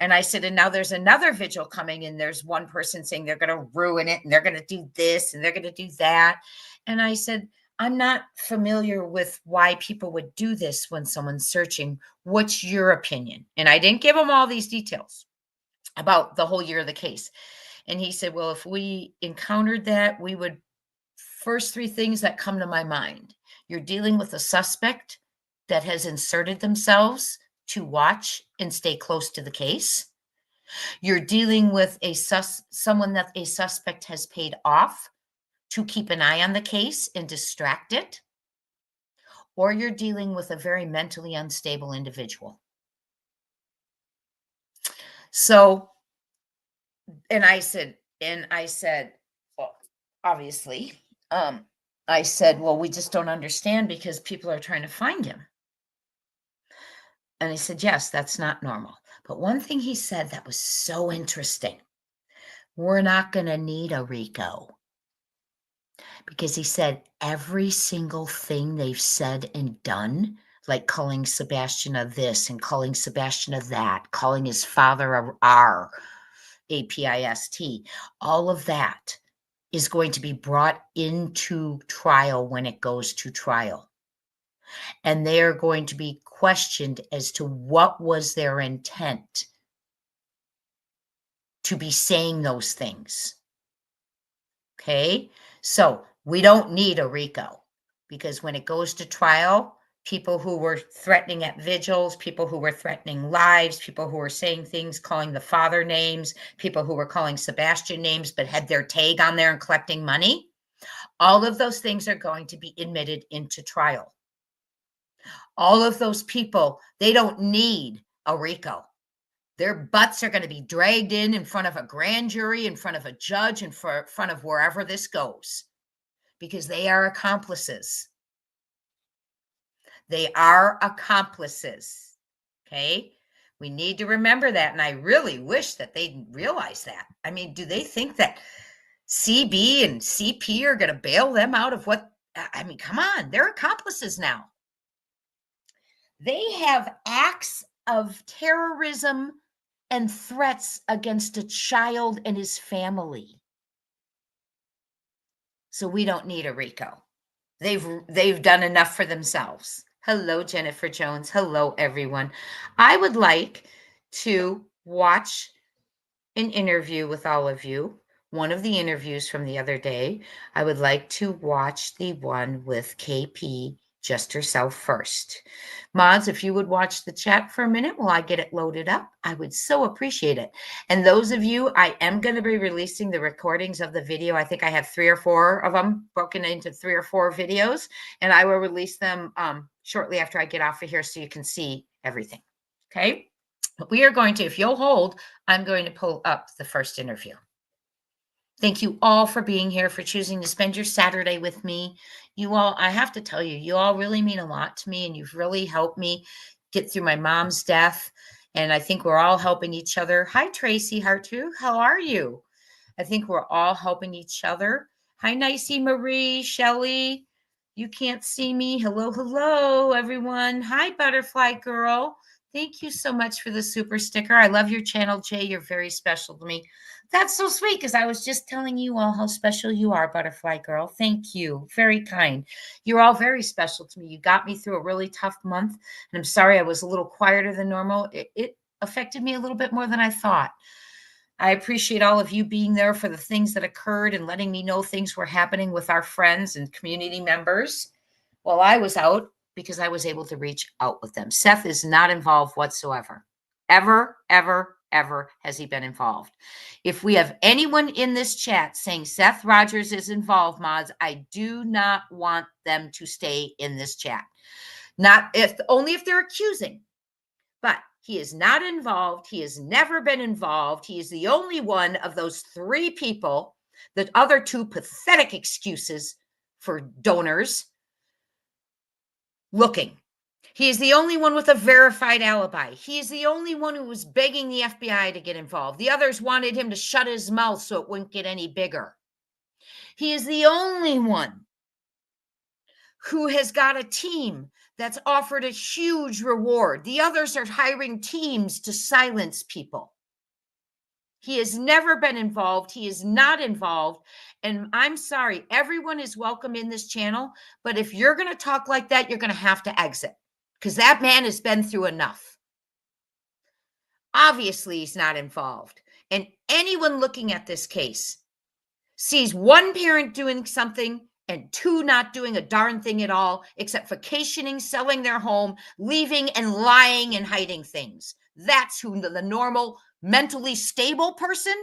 And I said, and now there's another vigil coming, and there's one person saying they're going to ruin it, and they're going to do this, and they're going to do that. And I said, I'm not familiar with why people would do this when someone's searching. What's your opinion? And I didn't give him all these details about the whole year of the case. And he said, well, if we encountered that, we would, first three things that come to my mind. You're dealing with a suspect that has inserted themselves to watch and stay close to the case. You're dealing with someone that a suspect has paid off to keep an eye on the case and distract it. Or you're dealing with a very mentally unstable individual. So, and I said, well, obviously, I said, well, we just don't understand because people are trying to find him. And he said, yes, that's not normal. But one thing he said that was so interesting, we're not going to need a RICO. Because he said every single thing they've said and done, like calling Sebastan a this and calling Sebastan a that, calling his father a R, APIST, all of that is going to be brought into trial when it goes to trial. And they are going to be questioned as to what was their intent to be saying those things. Okay, so we don't need a RICO because when it goes to trial, people who were threatening at vigils, people who were threatening lives, people who were saying things, calling the father names, people who were calling Sebastan names but had their tag on there and collecting money, all of those things are going to be admitted into trial. All of those people, they don't need a RICO. Their butts are going to be dragged in front of a grand jury, in front of a judge, in front of wherever this goes, because they are accomplices. They are accomplices. Okay. We need to remember that. And I really wish that they'd realize that. I mean, do they think that CB and CP are going to bail them out of what? I mean, come on, they're accomplices now. They have acts of terrorism and threats against a child and his family. So we don't need a RICO. They've done enough for themselves. Hello, Jennifer Jones. Hello, everyone. I would like to watch an interview with all of you. One of the interviews from the other day, I would like to watch the one with KP just herself first. Mods, if you would watch the chat for a minute while I get it loaded up, I would so appreciate it. And those of you, I am going to be releasing the recordings of the video. I think I have 3 or 4 of them broken into 3 or 4 videos, and I will release them shortly after I get off of here so you can see everything. Okay? But we are going to, if you'll hold, I'm going to pull up the first interview. Thank you all for being here, for choosing to spend your Saturday with me. You all, I have to tell you, you all really mean a lot to me, and you've really helped me get through my mom's death. And I think we're all helping each other. Hi, Tracy Hartu. How are you? I think we're all helping each other. Hi, Nicey Marie, Shelly. You can't see me. Hello, hello, everyone. Hi, Butterfly Girl. Thank you so much for the super sticker. I love your channel, Jay. You're very special to me. That's so sweet because I was just telling you all how special you are, Butterfly Girl. Thank you. Very kind. You're all very special to me. You got me through a really tough month. And I'm sorry I was a little quieter than normal. It affected me a little bit more than I thought. I appreciate all of you being there for the things that occurred and letting me know things were happening with our friends and community members while I was out, because I was able to reach out with them. Seth is not involved whatsoever. Ever, ever, ever has he been involved. If we have anyone in this chat saying Seth Rogers is involved, mods, I do not want them to stay in this chat. Only if they're accusing. But he is not involved. He has never been involved. He is the only one of those 3 people, the other 2 pathetic excuses for donors, looking. He is the only one with a verified alibi. He is the only one who was begging the FBI to get involved. The others wanted him to shut his mouth so it wouldn't get any bigger. He is the only one who has got a team that's offered a huge reward. The others are hiring teams to silence people. He has never been involved. He is not involved. And I'm sorry, everyone is welcome in this channel. But if you're going to talk like that, you're going to have to exit, because that man has been through enough. Obviously, he's not involved. And anyone looking at this case sees 1 parent doing something and 2 not doing a darn thing at all, except vacationing, selling their home, leaving and lying and hiding things. That's who the normal, mentally stable person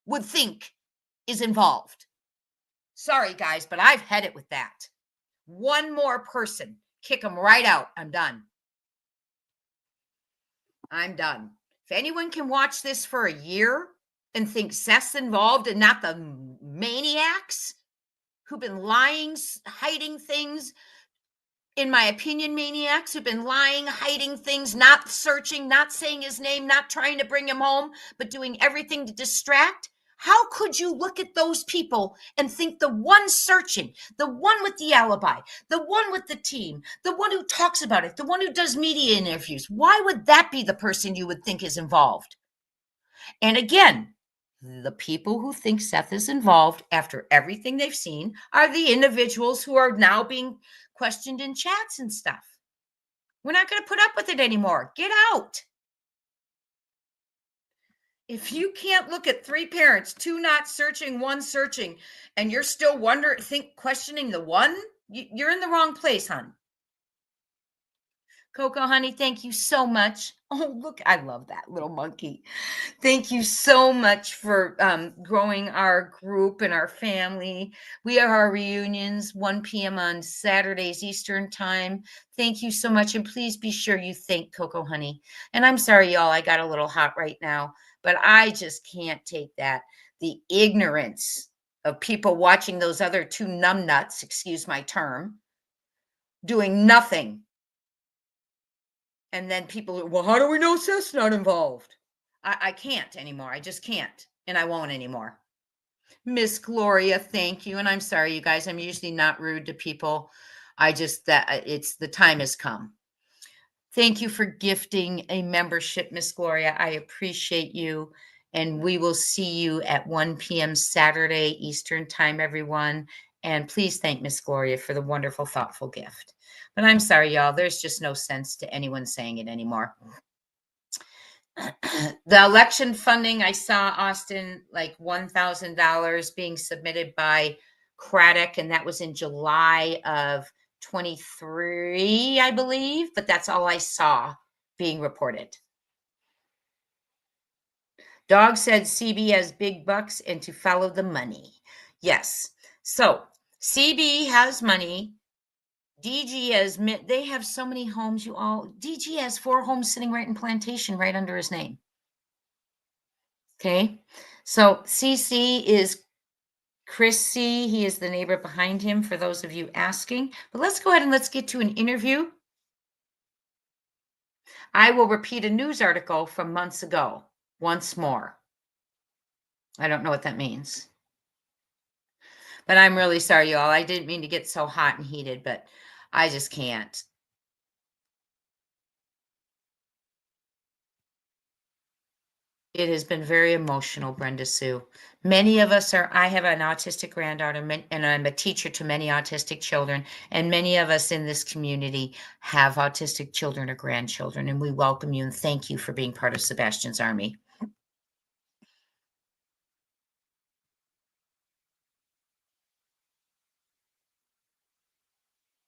would think is involved. Sorry, guys, but I've had it with that. 1 more person, kick them right out. I'm done. I'm done. If anyone can watch this for a year and think Seth's involved and not the maniacs, who've been lying, hiding things. In my opinion, maniacs who've been lying, hiding things, not searching, not saying his name, not trying to bring him home, but doing everything to distract. How could you look at those people and think the one searching, the one with the alibi, the one with the team, the one who talks about it, the one who does media interviews, why would that be the person you would think is involved? And again, the people who think Seth is involved after everything they've seen are the individuals who are now being questioned in chats and stuff. We're not going to put up with it anymore. Get out. If you can't look at 3 parents, 2 not searching, 1 searching, and you're still questioning the one, you're in the wrong place, hon. Coco, honey, thank you so much. Oh, look, I love that little monkey. Thank you so much for growing our group and our family. We have our reunions 1 p.m. on Saturdays Eastern time. Thank you so much. And please be sure you thank Coco, honey. And I'm sorry, y'all, I got a little hot right now, but I just can't take that. The ignorance of people watching those other 2 numbnuts, excuse my term, doing nothing. And then people are, well, how do we know Seth's not involved? I can't anymore. I just can't. And I won't anymore. Miss Gloria, thank you. And I'm sorry, you guys. I'm usually not rude to people. The time has come. Thank you for gifting a membership, Miss Gloria. I appreciate you. And we will see you at 1 p.m. Saturday Eastern time, everyone. And please thank Miss Gloria for the wonderful, thoughtful gift. But I'm sorry, y'all. There's just no sense to anyone saying it anymore. The election funding, I saw, Austin, like $1,000 being submitted by Craddock, and that was in July of 23, I believe. But that's all I saw being reported. Dog said CB has big bucks and to follow the money. Yes. So CB has money. DG has, they have so many homes, you all. DG has 4 homes sitting right in Plantation, right under his name. Okay. So CC is Chris C. He is the neighbor behind him, for those of you asking. But let's go ahead and let's get to an interview. I will repeat a news article from months ago once more. I don't know what that means. But I'm really sorry, y'all. I didn't mean to get so hot and heated, but I just can't. It has been very emotional, Brenda Sue. Many of us I have an autistic granddaughter, and I'm a teacher to many autistic children, and many of us in this community have autistic children or grandchildren, and we welcome you and thank you for being part of Sebastian's Army.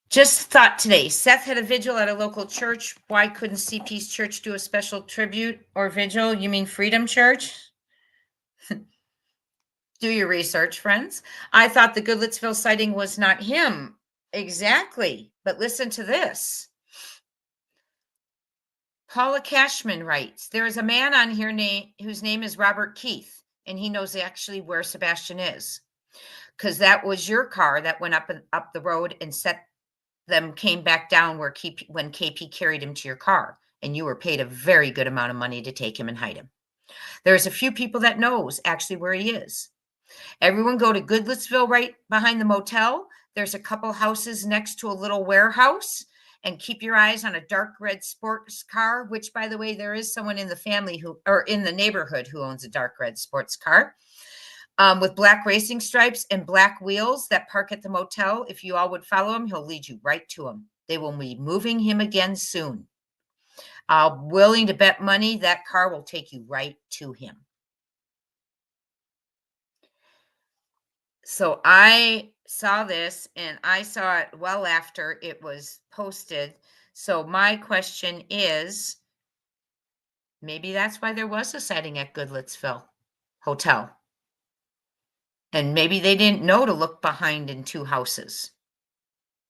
Just thought today, Seth had a vigil at a local church. Why couldn't CP's church do a special tribute or vigil? You mean Freedom Church? Do your research, friends. I thought the Goodlettsville sighting was not him. Exactly. But listen to this. Paula Cashman writes, there is a man on here whose name is Robert Keith, and he knows actually where Sebastian is, because that was your car that went up the road and came back down when KP carried him to your car, and you were paid a very good amount of money to take him and hide him. There's a few people that knows actually where he is. Everyone go to Goodlettsville, right behind the motel. There's a couple houses next to a little warehouse, and keep your eyes on a dark red sports car, which, by the way, there is someone in the family or in the neighborhood who owns a dark red sports car with black racing stripes and black wheels that park at the motel. If you all would follow him, he'll lead you right to him. They will be moving him again soon. Willing to bet money that car will take you right to him. So I saw this, and I saw it well after it was posted. So my question is, maybe that's why there was a sighting at Goodlettsville Hotel. And maybe they didn't know to look behind in 2 houses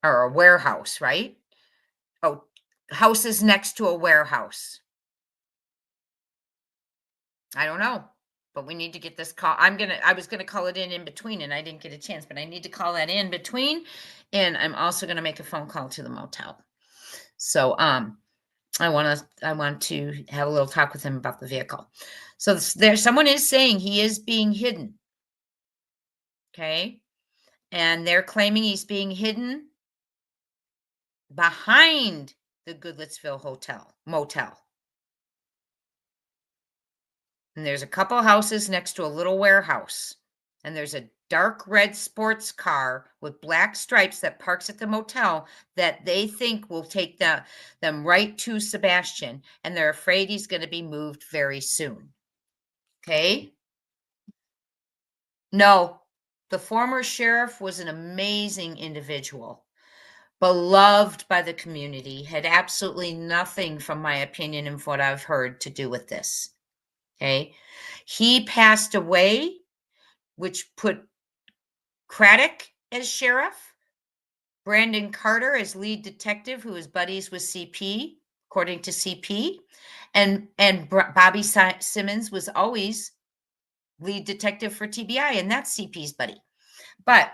or a warehouse, right? Oh, houses next to a warehouse. I don't know. but we need to get this call. I was gonna call it in between, and I didn't get a chance, but I need to call that in between, and I'm also gonna make a phone call to the motel. So, I want to have a little talk with him about the vehicle. So someone is saying he is being hidden. Okay. And they're claiming he's being hidden behind the Goodlettsville motel. And there's a couple houses next to a little warehouse. And there's a dark red sports car with black stripes that parks at the motel that they think will take them right to Sebastan. And they're afraid he's going to be moved very soon. Okay. No, the former sheriff was an amazing individual, beloved by the community, had absolutely nothing, from my opinion and what I've heard, to do with this. Okay. He passed away, which put Craddock as sheriff, Brandon Carter as lead detective, who is buddies with CP, according to CP, and Bobby Simmons was always lead detective for TBI, and that's CP's buddy. But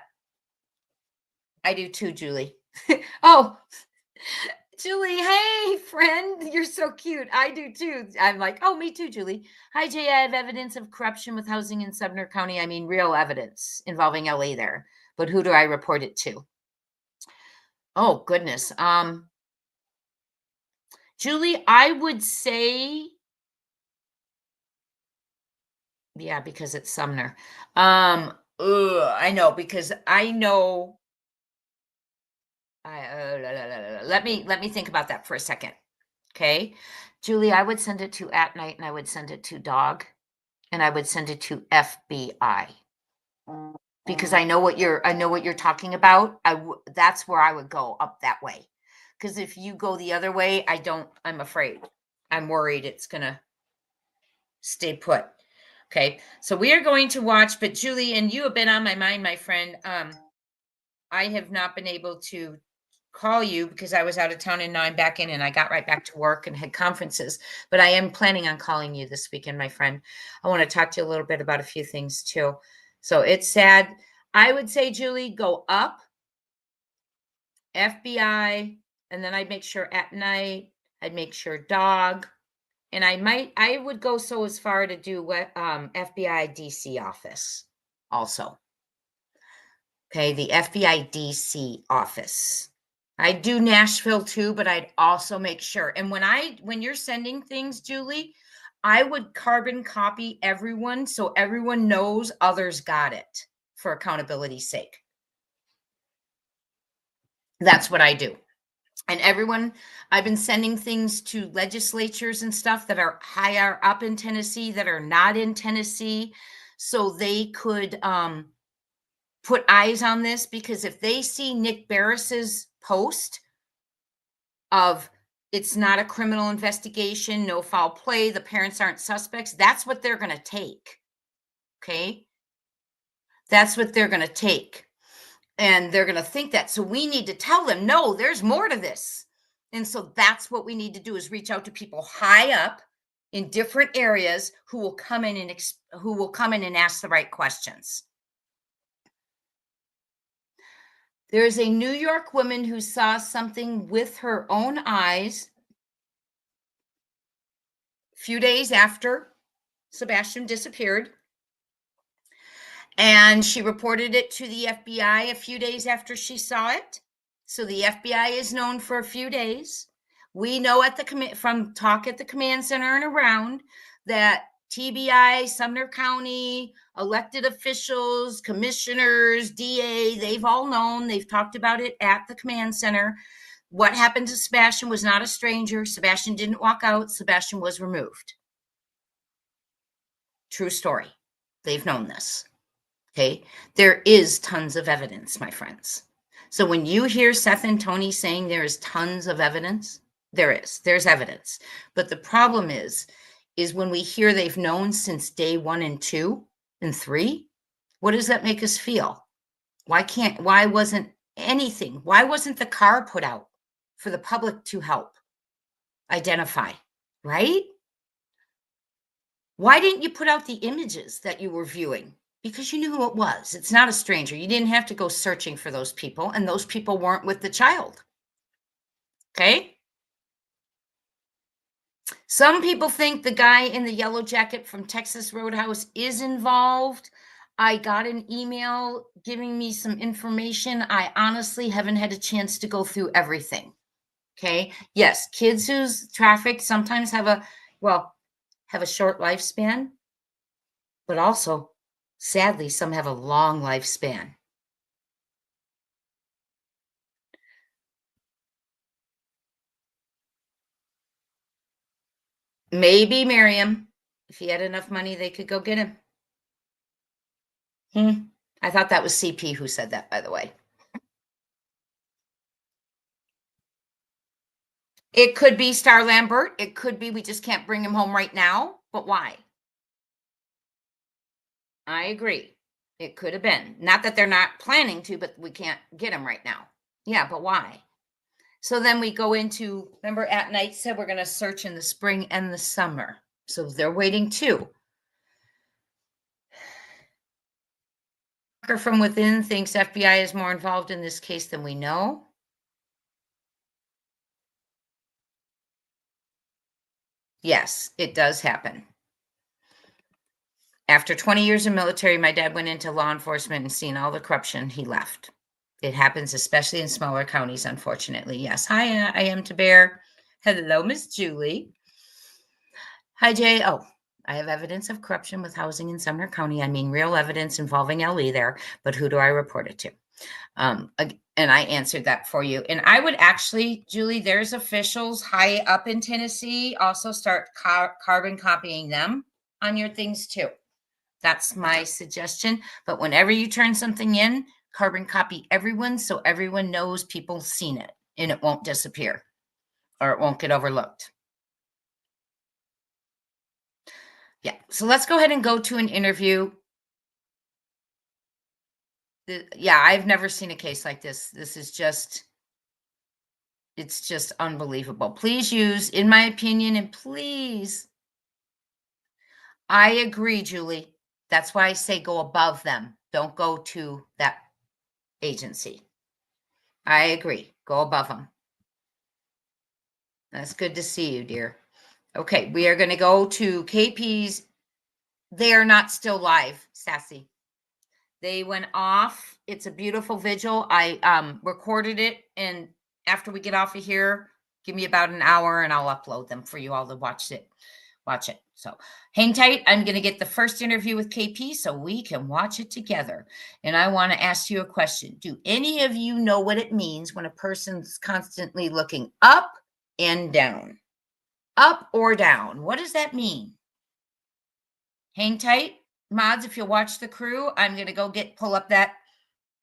I do too, Julie. Oh, Julie, hey, friend, you're so cute. I do too. I'm like, oh, me too, Julie. Hi, Jay. I have evidence of corruption with housing in Sumner County. I mean, real evidence involving LA there. But who do I report it to? Oh, goodness. Julie, I would say, yeah, because it's Sumner. I know, because I know. Let me think about that for a second. Okay. Julie, I would send it to At Night, and I would send it to Dog, and I would send it to FBI, because I know what you're talking about. That's where I would go, up that way. Because if you go the other way, I'm afraid. I'm worried it's gonna stay put. Okay. So we are going to watch, but Julie, and you have been on my mind, my friend. I have not been able to call you because I was out of town, and now I'm back in, and I got right back to work and had conferences, but I am planning on calling you this weekend, my friend. I want to talk to you a little bit about a few things too. So it's sad. I would say, Julie, go up, FBI, and then I'd make sure At Night, I'd make sure Dog, and I would go so as far to do what FBI DC office also. Okay, the FBI DC office. I do Nashville too, but I'd also make sure. And when you're sending things, Julie, I would carbon copy everyone so everyone knows others got it, for accountability's sake. That's what I do. And everyone, I've been sending things to legislatures and stuff that are higher up in Tennessee, that are not in Tennessee, so they could put eyes on this, because if they see Nick Barris's post of it's not a criminal investigation, no foul play, the parents aren't suspects, that's what they're going to take. Okay. That's what they're going to take. And they're going to think that. So we need to tell them, no, there's more to this. And so that's what we need to do, is reach out to people high up in different areas who will come in and ask the right questions. There's a New York woman who saw something with her own eyes a few days after Sebastan disappeared. And she reported it to the FBI a few days after she saw it. So the FBI is known for a few days. We know from talk at the command center and around that TBI, Sumner County, elected officials, commissioners, DA, they've all known. They've talked about it at the command center. What happened to Sebastan was not a stranger. Sebastan didn't walk out. Sebastan was removed. True story. They've known this. Okay. There is tons of evidence, my friends. So when you hear Seth and Tony saying there is tons of evidence, there's evidence. But the problem is when we hear they've known since day 1 and 2 and 3, what does that make us feel? Why wasn't anything? Why wasn't the car put out for the public to help identify, right? Why didn't you put out the images that you were viewing? Because you knew who it was. It's not a stranger. You didn't have to go searching for those people, and those people weren't with the child. Okay? Some people think the guy in the yellow jacket from Texas Roadhouse is involved. I got an email giving me some information. I honestly haven't had a chance to go through everything. Okay? Yes, kids who's trafficked sometimes have a short lifespan, but also, sadly, some have a long lifespan. Maybe Miriam, if he had enough money, they could go get him. I thought that was CP who said that, by the way. It could be Star Lambert. It could be we just can't bring him home right now. But why? I agree. It could have been. Not that they're not planning to, but we can't get him right now. Yeah, but why? So then we go into, remember at night said we're going to search in the spring and the summer. So they're waiting too. From within thinks FBI is more involved in this case than we know. Yes, it does happen. After 20 years in military, my dad went into law enforcement and seen all the corruption. He left. It happens, especially in smaller counties, unfortunately. Yes. Hi, I am to bear. Hello, Miss Julie. Hi, Jay. Oh, I have evidence of corruption with housing in Sumner County. I mean, real evidence involving LE there, but who do I report it to? And I answered that for you. And I would actually, Julie, there's officials high up in Tennessee, also start carbon copying them on your things too. That's my suggestion. But whenever you turn something in, carbon copy everyone so everyone knows people seen it and it won't disappear or it won't get overlooked. Yeah. So let's go ahead and go to an interview. Yeah, I've never seen a case like this. This is just, it's just unbelievable. Please use, in my opinion, and please, I agree, Julie. That's why I say go above them. Don't go to that agency. I agree. Go above them. That's good to see you, dear. Okay, we are going to go to KP's. They are not still live, Sassy. They went off. It's a beautiful vigil. I recorded it, and after we get off of here, give me about an hour, and I'll upload them for you all to watch it. So hang tight. I'm going to get the first interview with KP so we can watch it together. And I want to ask you a question. Do any of you know what it means when a person's constantly looking up and down? Up or down? What does that mean? Hang tight. Mods, if you'll watch the crew, I'm going to go pull up that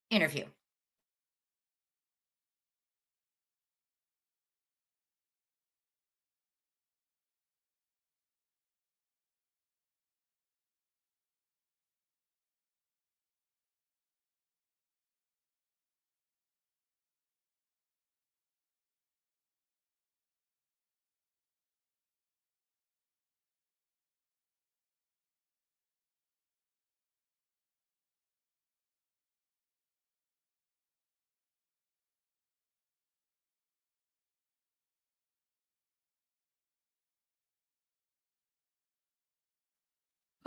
interview.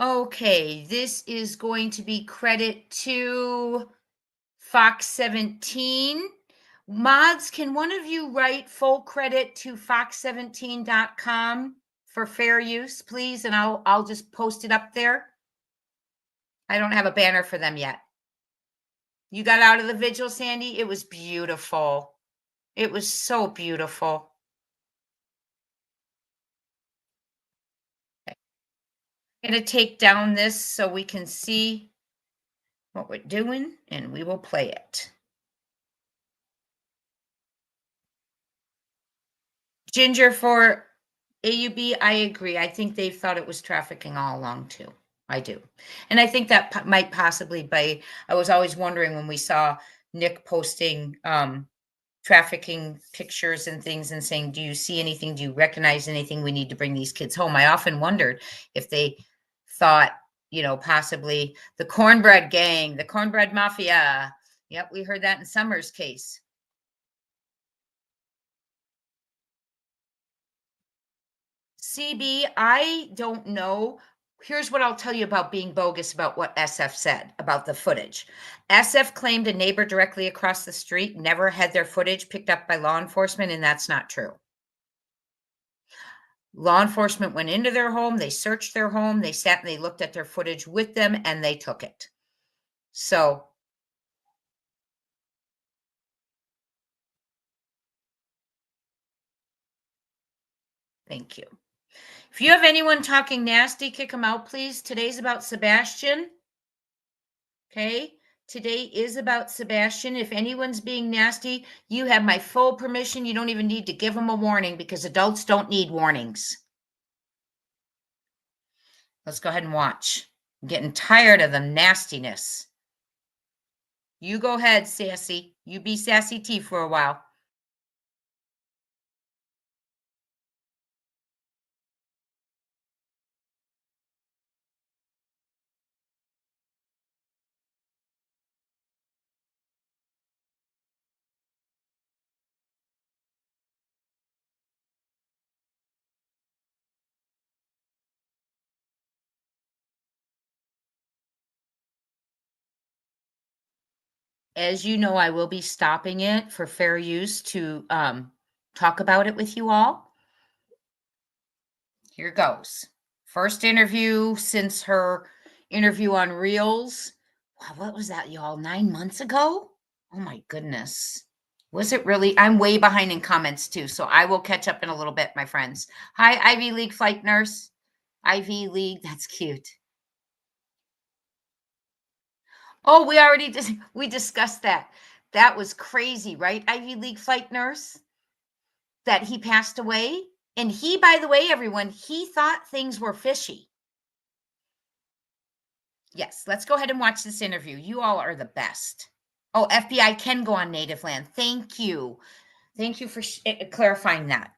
Okay, this is going to be credit to Fox 17. Mods, can one of you write full credit to fox17.com for fair use, please? And I'll just post it up there. I don't have a banner for them yet. You got out of the vigil, Sandy? It was beautiful. It was so beautiful. I'm going to take down this so we can see what we're doing, and we will play it. Ginger, for AUB, I agree. I think they thought it was trafficking all along too. I do. And I think that might possibly be, I was always wondering when we saw Nick posting trafficking pictures and things and saying, do you see anything? Do you recognize anything? We need to bring these kids home. I often wondered if they thought, possibly the cornbread gang, the cornbread mafia. Yep, we heard that in Summer's case. CB, I don't know. Here's what I'll tell you about being bogus about what SF said about the footage. SF claimed a neighbor directly across the street never had their footage picked up by law enforcement, and that's not true. Law enforcement went into their home, they searched their home, they sat and they looked at their footage with them, and they took it. So thank you. If you have anyone talking nasty, kick them out, please. Today's about Sebastian. Okay. Today is about Sebastian. If anyone's being nasty, you have my full permission. You don't even need to give them a warning because adults don't need warnings. Let's go ahead and watch. I'm getting tired of the nastiness. You go ahead, Sassy. You be Sassy T for a while. As you know, I will be stopping it for fair use to talk about it with you all. Here goes. First interview since her interview on Reels. Wow, what was that, y'all? 9 months ago? Oh my goodness. Was it really? I'm way behind in comments too, so I will catch up in a little bit, my friends. Hi, Ivy League flight nurse. Ivy League, that's cute. Oh, we discussed that. That was crazy, right? Ivy League flight nurse, that he passed away. And he, by the way, everyone, he thought things were fishy. Yes, let's go ahead and watch this interview. You all are the best. Oh, FBI can go on native land. Thank you. Thank you for clarifying that.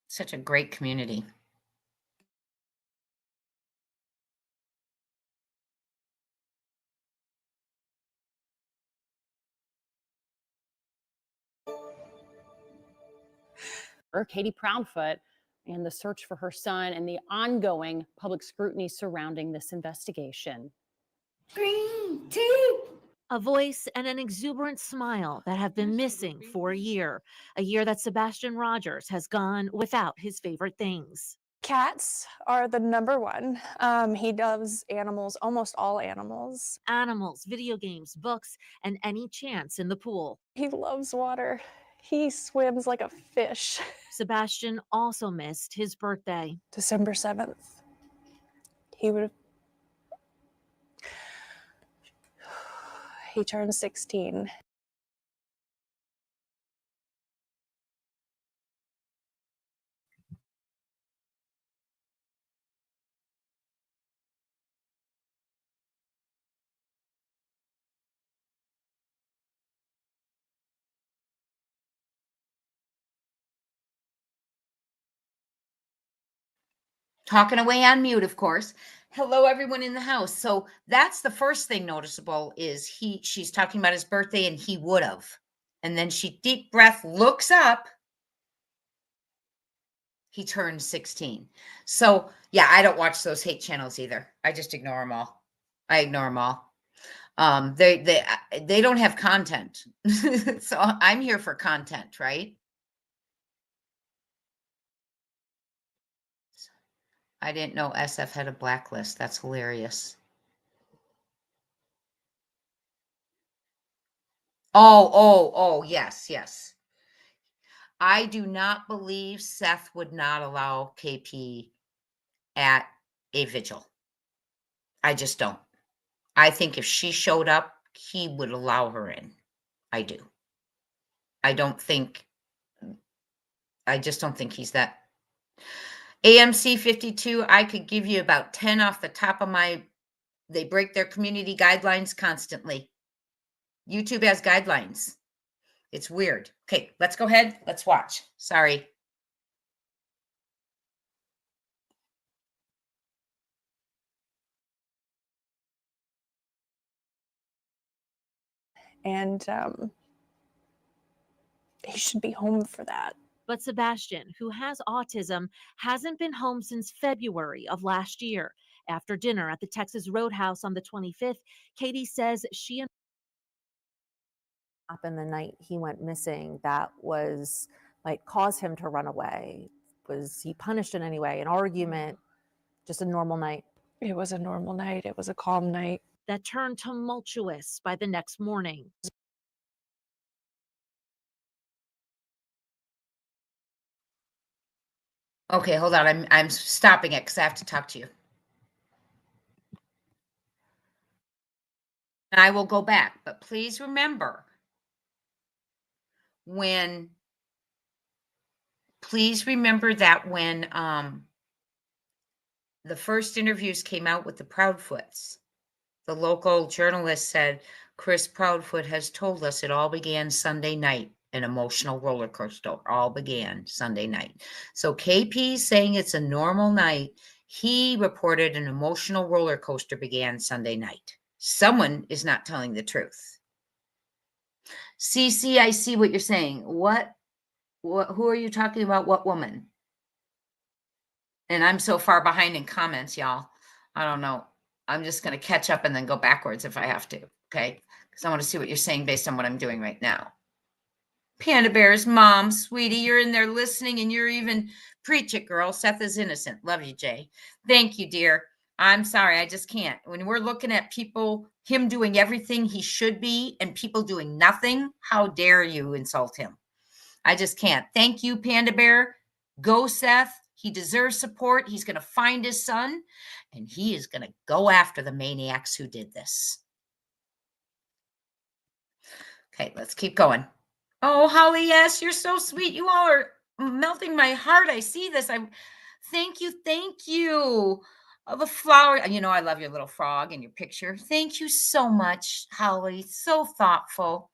Such a great community. Katie Proudfoot, and the search for her son and the ongoing public scrutiny surrounding this investigation. Green tea. A voice and an exuberant smile that have been missing for a year that Sebastan Rogers has gone without his favorite things. Cats are the number one. He loves animals, almost all animals. Animals, video games, books, and any chance in the pool. He loves water. He swims like a fish. Sebastan also missed his birthday. December 7th. He turned 16. Talking away on mute, of course. Hello, everyone in the house. So that's the first thing noticeable is she's talking about his birthday and he would have. And then she deep breath looks up. He turned 16. So yeah, I don't watch those hate channels either. I just ignore them all. I ignore them all. They don't have content. So I'm here for content, right? I didn't know SF had a blacklist. That's hilarious. Oh, yes, yes. I do not believe Seth would not allow KP at a vigil. I just don't. I think if she showed up, he would allow her in. I do. I just don't think he's that. AMC 52, I could give you about 10 off the top of they break their community guidelines constantly. YouTube has guidelines. It's weird. Okay, let's go ahead. Let's watch. Sorry. and he should be home for that. But Sebastan, who has autism, hasn't been home since February of last year. After dinner at the Texas Roadhouse on the 25th, Katie says she and happened the night he went missing that was like caused him to run away? Was he punished in any way? An argument? Just a normal night? It was a normal night. It was a calm night. that turned tumultuous by the next morning. Okay, hold on. I'm stopping it because I have to talk to you. And I will go back, but please remember that when the first interviews came out with the Proudfoots, the local journalist said, Chris Proudfoot has told us it all began Sunday night. An emotional roller coaster all began Sunday night. So KP saying it's a normal night. He reported an emotional roller coaster began Sunday night. Someone is not telling the truth. CC, I see what you're saying. What who are you talking about? What woman? And I'm so far behind in comments, y'all. I don't know. I'm just going to catch up and then go backwards if I have to. Okay. Because I want to see what you're saying based on what I'm doing right now. Panda Bear's mom, sweetie, you're in there listening and you're even preach it, girl. Seth is innocent. Love you, Jay. Thank you, dear. I'm sorry. I just can't. When we're looking at people, him doing everything he should be and people doing nothing, how dare you insult him? I just can't. Thank you, Panda Bear. Go, Seth. He deserves support. He's going to find his son and he is going to go after the maniacs who did this. Okay, let's keep going. Oh, Holly, yes, you're so sweet. You all are melting my heart. I see this. Thank you. Thank you. Oh, the flower. You know, I love your little frog in your picture. Thank you so much, Holly. So thoughtful.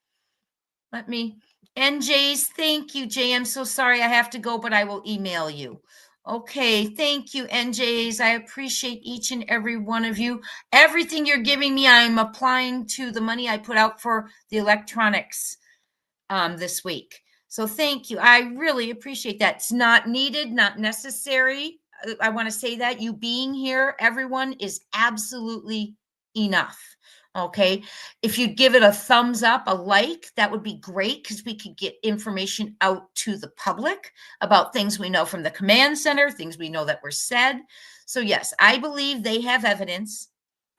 NJ's, thank you, Jay. I'm so sorry I have to go, but I will email you. Okay, thank you, NJ's. I appreciate each and every one of you. Everything you're giving me, I'm applying to the money I put out for the electronics this week. So thank you. I really appreciate that. It's not needed, not necessary. I want to say that you being here, everyone, is absolutely enough. Okay. If you'd give it a thumbs up, a like, that would be great because we could get information out to the public about things we know from the command center, things we know that were said. So yes, I believe they have evidence.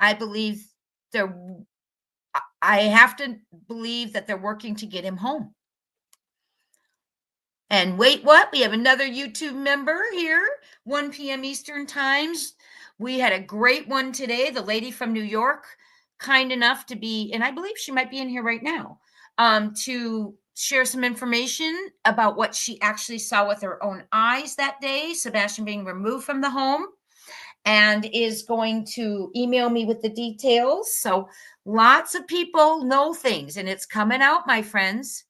I believe I have to believe that they're working to get him home. And wait, what? We have another YouTube member here, 1 p.m. Eastern times. We had a great one today. The lady from New York, kind enough to be, and I believe she might be in here right now, to share some information about what she actually saw with her own eyes that day, Sebastan being removed from the home, and is going to email me with the details. So lots of people know things, and it's coming out, my friends.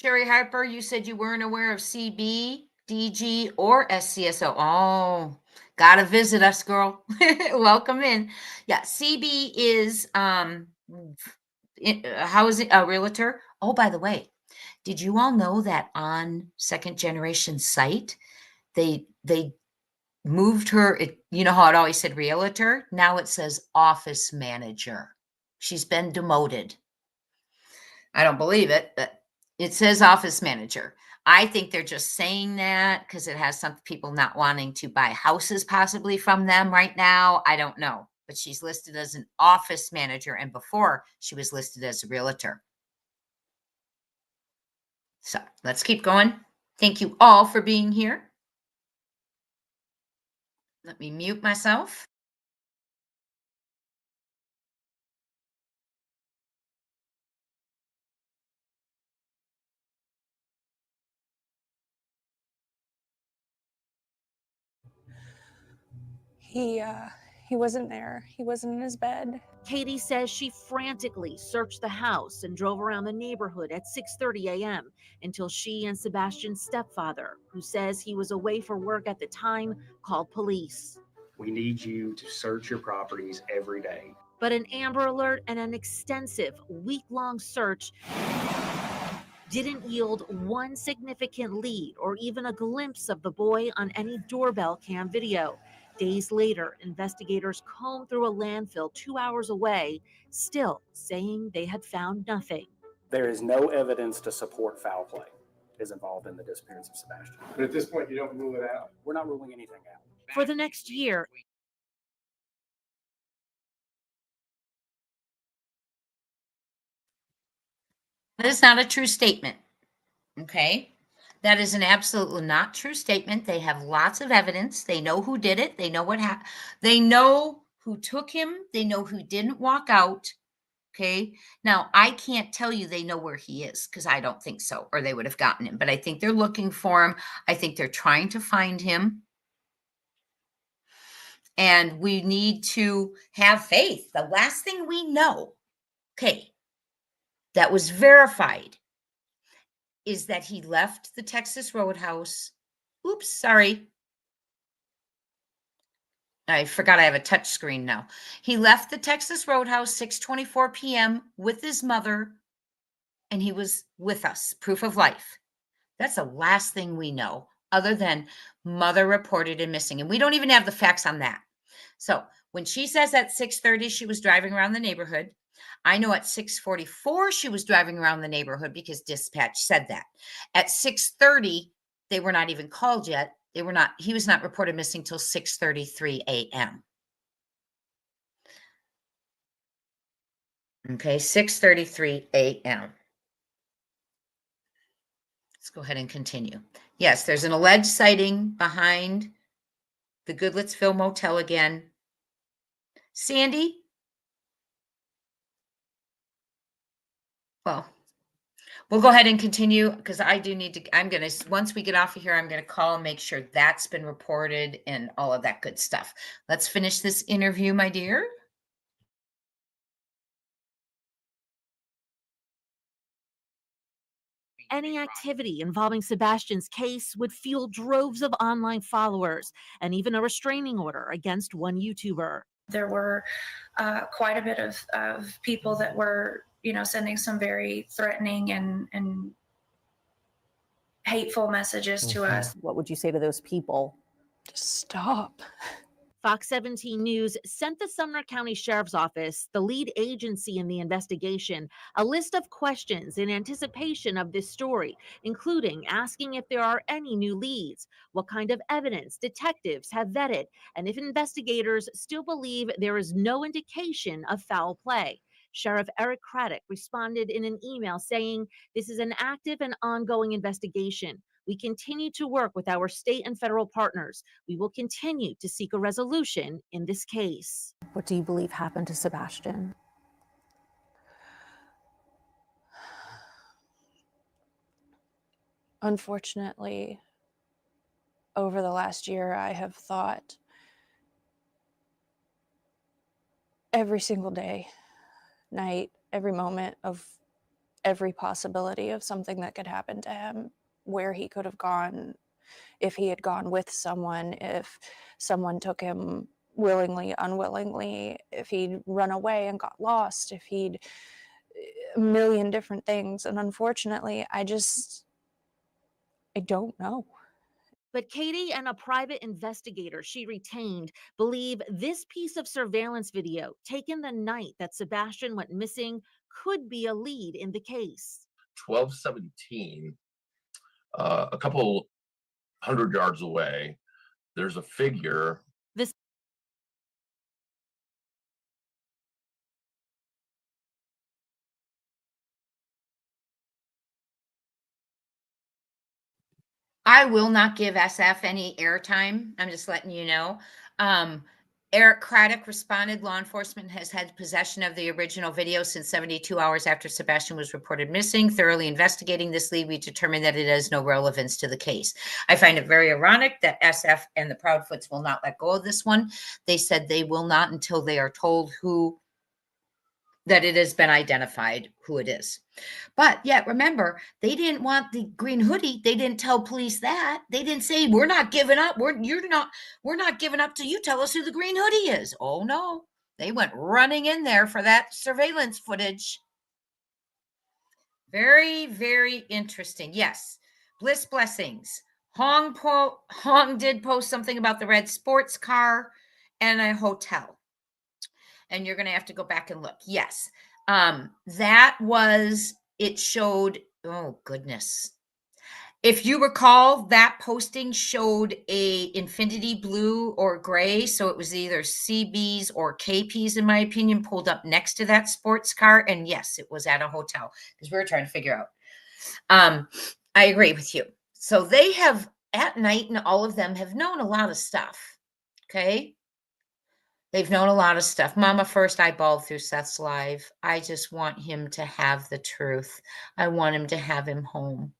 Sherry Harper, you said you weren't aware of CB, DG, or SCSO. Oh, gotta visit us, girl. Welcome in. Yeah, CB is how is it a realtor? Oh, by the way, did you all know that on Second Generation site, they moved her, you know how it always said realtor? Now it says office manager. She's been demoted. I don't believe it, but it says office manager. I think they're just saying that because it has some people not wanting to buy houses possibly from them right now. I don't know, but she's listed as an office manager, and before she was listed as a realtor. So let's keep going. Thank you all for being here. Let me mute myself. He wasn't there. He wasn't in his bed. Katie says she frantically searched the house and drove around the neighborhood at 6:30 a.m. until she and Sebastian's stepfather, who says he was away for work at the time, called police. We need you to search your properties every day. But an Amber Alert and an extensive week-long search didn't yield one significant lead or even a glimpse of the boy on any doorbell cam video. Days later, investigators combed through a landfill 2 hours away, still saying they had found nothing. There is no evidence to support foul play is involved in the disappearance of Sebastan. But at this point, you don't rule it out. We're not ruling anything out. For the next year, That is not a true statement. Okay. That is an absolutely not true statement. They have lots of evidence. They know who did it. They know what happened. They know who took him. They know who didn't walk out. Okay. Now, I can't tell you they know where he is because I don't think so, or they would have gotten him. But I think they're looking for him. I think they're trying to find him. And we need to have faith. The last thing we know, okay, that was verified is that he left the Texas Roadhouse. Oops, sorry. I forgot I have a touch screen now. He left the Texas Roadhouse 6:24 p.m. with his mother, and he was with us, proof of life. That's the last thing we know, other than mother reported him missing. And we don't even have the facts on that. So when she says at 6:30 she was driving around the neighborhood, I know at 6:44 she was driving around the neighborhood because dispatch said that. At 6:30, they were not even called yet. He was not reported missing till 6:33 a.m. Okay, 6:33 a.m. Let's go ahead and continue. Yes, there's an alleged sighting behind the Goodlettsville Motel again. Sandy? Well, we'll go ahead and continue because I do need to, once we get off of here, I'm going to call and make sure that's been reported and all of that good stuff. Let's finish this interview, my dear. any activity involving Sebastian's case would fuel droves of online followers and even a restraining order against one YouTuber. There were quite a bit of people that were, sending some very threatening and hateful messages to us. What would you say to those people? Just stop. Fox 17 News sent the Sumner County Sheriff's Office, the lead agency in the investigation, a list of questions in anticipation of this story, including asking if there are any new leads, what kind of evidence detectives have vetted, and if investigators still believe there is no indication of foul play. Sheriff Eric Craddock responded in an email saying, "This is an active and ongoing investigation. We continue to work with our state and federal partners. We will continue to seek a resolution in this case." What do you believe happened to Sebastan? Unfortunately, over the last year, I have thought every single day, night, every moment of every possibility of something that could happen to him, where he could have gone, if he had gone with someone, if someone took him willingly, unwillingly, if he'd run away and got lost, if he'd a million different things. And unfortunately, I don't know. But Katie and a private investigator she retained believe this piece of surveillance video taken the night that Sebastan went missing could be a lead in the case. 1217, a couple 100 yards away, there's a figure. I will not give SF any airtime. I'm just letting you know. Eric Craddock responded, law enforcement has had possession of the original video since 72 hours after Sebastan was reported missing. Thoroughly investigating this lead, we determined that it has no relevance to the case. I find it very ironic that SF and the Proudfoots will not let go of this one. They said they will not until they are told who that it has been identified who it is. But yet, remember, they didn't want the green hoodie. They didn't tell police that. They didn't say, we're not giving up. We're not giving up till you tell us who the green hoodie is. Oh no, they went running in there for that surveillance footage. Very, very interesting. Yes. Bliss blessings. Hong did post something about the red sports car and a hotel. And you're going to have to go back and look. Yes. It showed, oh goodness. If you recall, that posting showed a infinity blue or gray. So it was either CBs or KPs, in my opinion, pulled up next to that sports car. And yes, it was at a hotel because we were trying to figure out. I agree with you. So they have at night, and all of them have known a lot of stuff. Okay. They've known a lot of stuff. Mama first eyeballed through Seth's live. I just want him to have the truth. I want him to have him home.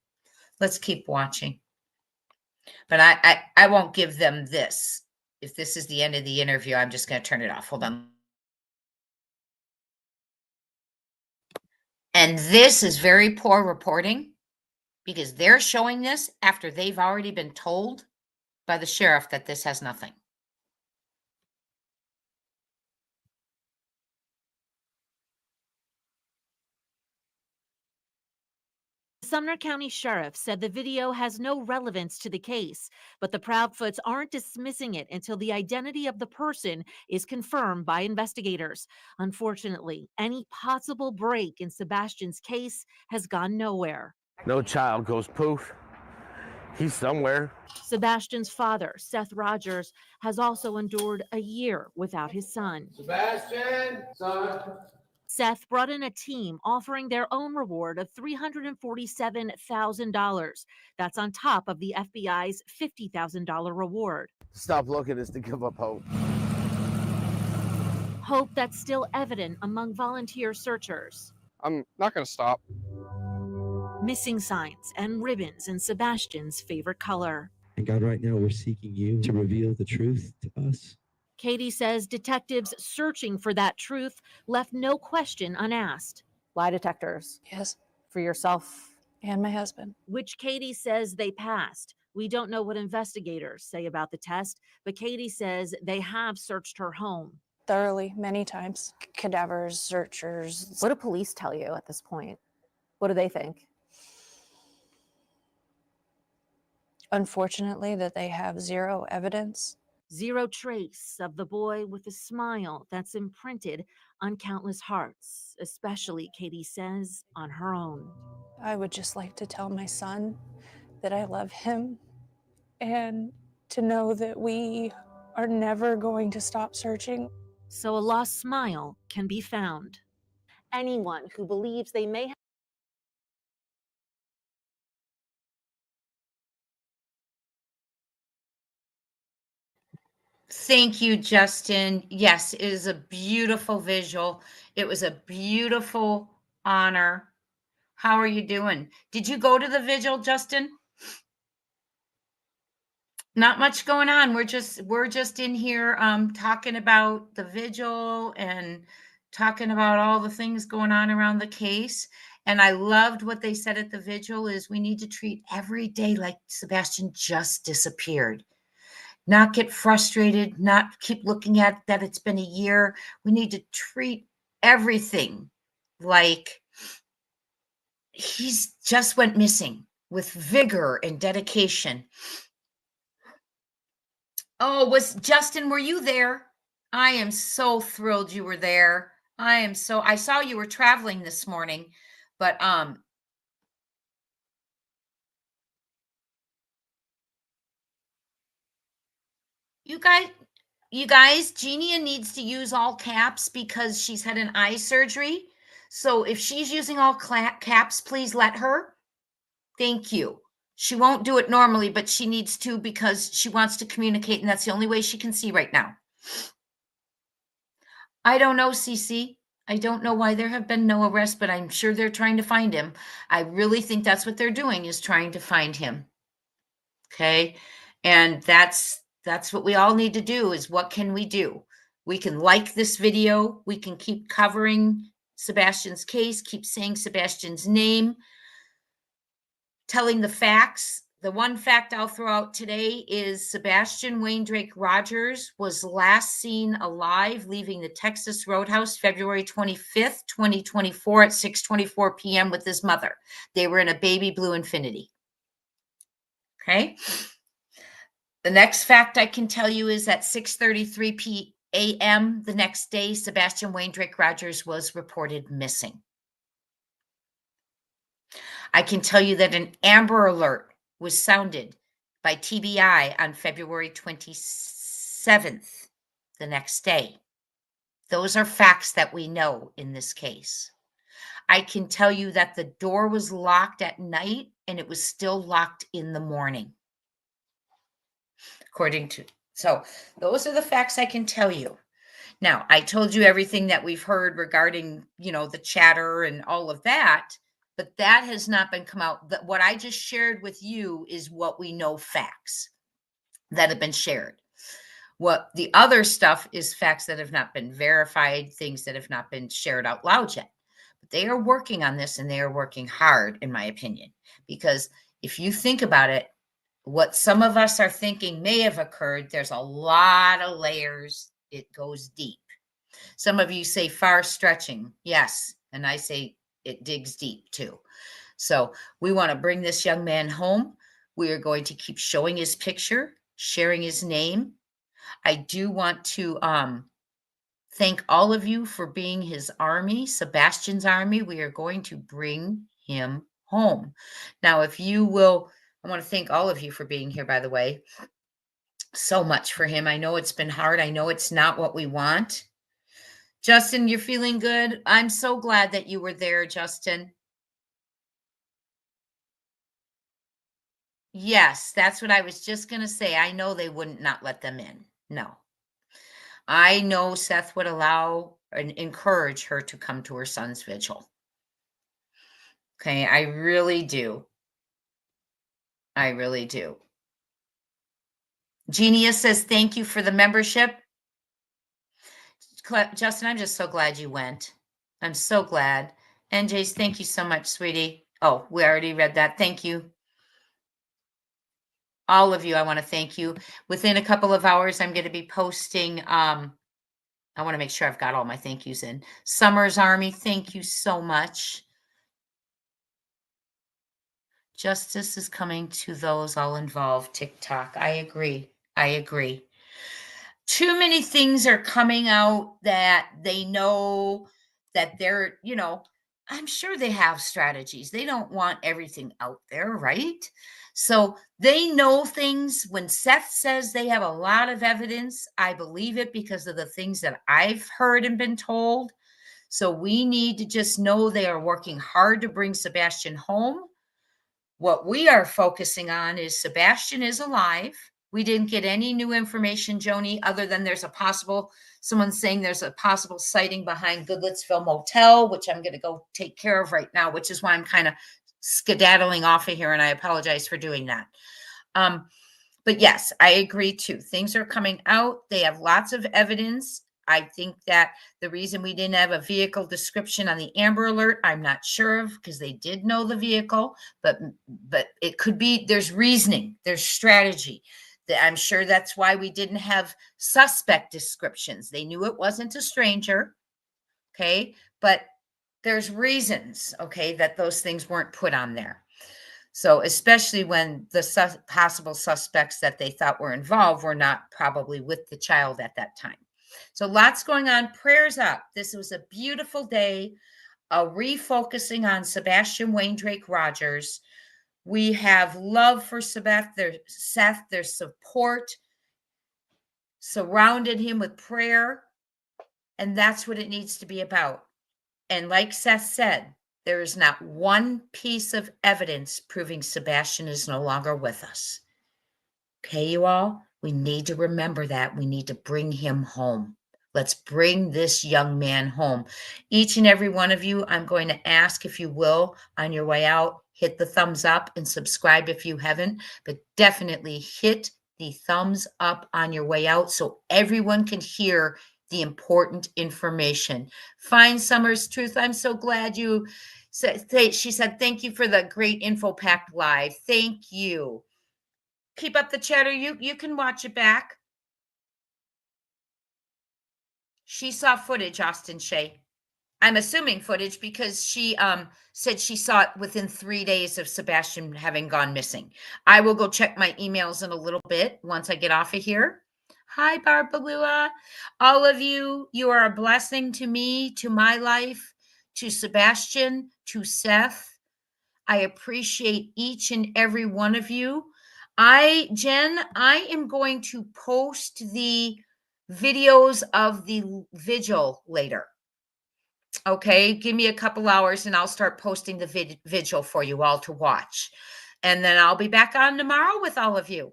Let's keep watching. But I won't give them this. If this is the end of the interview, I'm just going to turn it off. Hold on. And this is very poor reporting because they're showing this after they've already been told by the sheriff that this has nothing. The Sumner County Sheriff said the video has no relevance to the case, but the Proudfoots aren't dismissing it until the identity of the person is confirmed by investigators. Unfortunately, any possible break in Sebastian's case has gone nowhere. No child goes poof. He's somewhere. Sebastian's father, Seth Rogers, has also endured a year without his son. Sebastian, son. Seth brought in a team offering their own reward of $347,000. That's on top of the FBI's $50,000 reward. Stop looking is to give up hope. Hope that's still evident among volunteer searchers. I'm not going to stop. Missing signs and ribbons in Sebastian's favorite color. And God, right now we're seeking you to reveal the truth to us. Katie says detectives searching for that truth left no question unasked. Lie detectors. Yes. For yourself and my husband. Which Katie says they passed. We don't know what investigators say about the test, but Katie says they have searched her home. Thoroughly, many times. Cadavers, searchers. What do police tell you at this point? What do they think? Unfortunately, that they have zero evidence. Zero trace of the boy with a smile that's imprinted on countless hearts, especially, Katie says, on her own. I would just like to tell my son that I love him and to know that we are never going to stop searching. So a lost smile can be found. Anyone who believes they may have Thank you, Justin. Yes, it is a beautiful visual. It was a beautiful honor. How are you doing? Did you go to the vigil, Justin? Not much going on. We're just in here talking about the vigil and talking about all the things going on around the case. And I loved what they said at the vigil is we need to treat every day like Sebastian just disappeared. Not get frustrated, not keep looking at that it's been a year. We need to treat everything like he's just went missing with vigor and dedication. Oh, Justin, were you there? I am so thrilled you were there. I saw you were traveling this morning, but you guys, Genia needs to use all caps because she's had an eye surgery. So if she's using all caps, please let her. Thank you. She won't do it normally, but she needs to because she wants to communicate, and that's the only way she can see right now. I don't know, Cece. I don't know why there have been no arrests, but I'm sure they're trying to find him. I really think that's what they're doing, is trying to find him. Okay? And that's what we all need to do, is what can we do? We can like this video. We can keep covering Sebastian's case, keep saying Sebastian's name, telling the facts. The one fact I'll throw out today is Sebastian Wayne Drake Rogers was last seen alive leaving the Texas Roadhouse February 25th, 2024 at 6:24 p.m. with his mother. They were in a baby blue Infiniti. Okay. The next fact I can tell you is at 6:33 p.m. the next day, Sebastian Wayne Drake Rogers was reported missing. I can tell you that an Amber Alert was sounded by TBI on February 27th, the next day. Those are facts that we know in this case. I can tell you that the door was locked at night and it was still locked in the morning. So those are the facts I can tell you. Now, I told you everything that we've heard regarding, the chatter and all of that, but that has not been come out. What I just shared with you is what we know, facts that have been shared. What the other stuff is facts that have not been verified, things that have not been shared out loud yet. But they are working on this and they are working hard, in my opinion, because if you think about it, what some of us are thinking may have occurred, there's a lot of layers. It goes deep. Some of you say far stretching. Yes. And I say it digs deep too. So we want to bring this young man home. We are going to keep showing his picture, sharing his name. I do want to thank all of you for being his army, Sebastian's army. We are going to bring him home. Now, if you will, I want to thank all of you for being here, by the way. So much for him. I know it's been hard. I know it's not what we want. Justin, you're feeling good? I'm so glad that you were there, Justin. Yes, that's what I was just going to say. I know they wouldn't not let them in. No. I know Seth would allow and encourage her to come to her son's vigil. Okay, I really do. I really do. Genius says, thank you for the membership. Justin, I'm just so glad you went. I'm so glad. NJ's, thank you so much, sweetie. Oh, we already read that. Thank you. All of you, I want to thank you. Within a couple of hours, I'm going to be posting. I want to make sure I've got all my thank yous in. Summer's Army, thank you so much. Justice is coming to those all involved. TikTok. I agree. I agree. Too many things are coming out that they know that they're, I'm sure they have strategies. They don't want everything out there, right? So they know things. When Seth says they have a lot of evidence, I believe it because of the things that I've heard and been told. So we need to just know they are working hard to bring Sebastian home. What we are focusing on is Sebastian is alive. We didn't get any new information, Joni, other than someone's saying there's a possible sighting behind Goodlettsville Motel, which I'm going to go take care of right now, which is why I'm kind of skedaddling off of here, and I apologize for doing that. But yes, I agree too. Things are coming out. They have lots of evidence. I think that the reason we didn't have a vehicle description on the Amber Alert, I'm not sure of, because they did know the vehicle, but it could be, there's reasoning, there's strategy. I'm sure that's why we didn't have suspect descriptions. They knew it wasn't a stranger, okay? But there's reasons, okay, that those things weren't put on there. So especially when the possible suspects that they thought were involved were not probably with the child at that time. So lots going on. Prayers up. This was a beautiful day, a refocusing on Sebastian Wayne Drake Rogers. We have love for Seth, their support, surrounded him with prayer, and that's what it needs to be about. And like Seth said, there is not one piece of evidence proving Sebastian is no longer with us. Okay, you all? We need to remember that. We need to bring him home. Let's bring this young man home. Each and every one of you, I'm going to ask, if you will, on your way out, hit the thumbs up and subscribe if you haven't, but definitely hit the thumbs up on your way out so everyone can hear the important information. Find Summer's Truth. I'm so glad you said, she said, thank you for the great info packed live. Thank you. Keep up the chatter. You can watch it back. She saw footage, Austin Shea. I'm assuming footage because she said she saw it within 3 days of Sebastan having gone missing. I will go check my emails in a little bit once I get off of here. Hi, Barbalua. All of you, you are a blessing to me, to my life, to Sebastan, to Seth. I appreciate each and every one of you. Jen, I am going to post the videos of the vigil later. Okay, give me a couple hours and I'll start posting the vigil for you all to watch. And then I'll be back on tomorrow with all of you.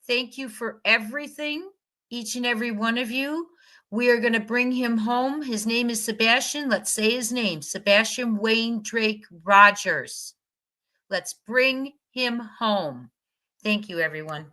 Thank you for everything, each and every one of you. We are going to bring him home. His name is Sebastan. Let's say his name, Sebastan Wayne Drake Rogers. Let's bring him home. Thank you, everyone.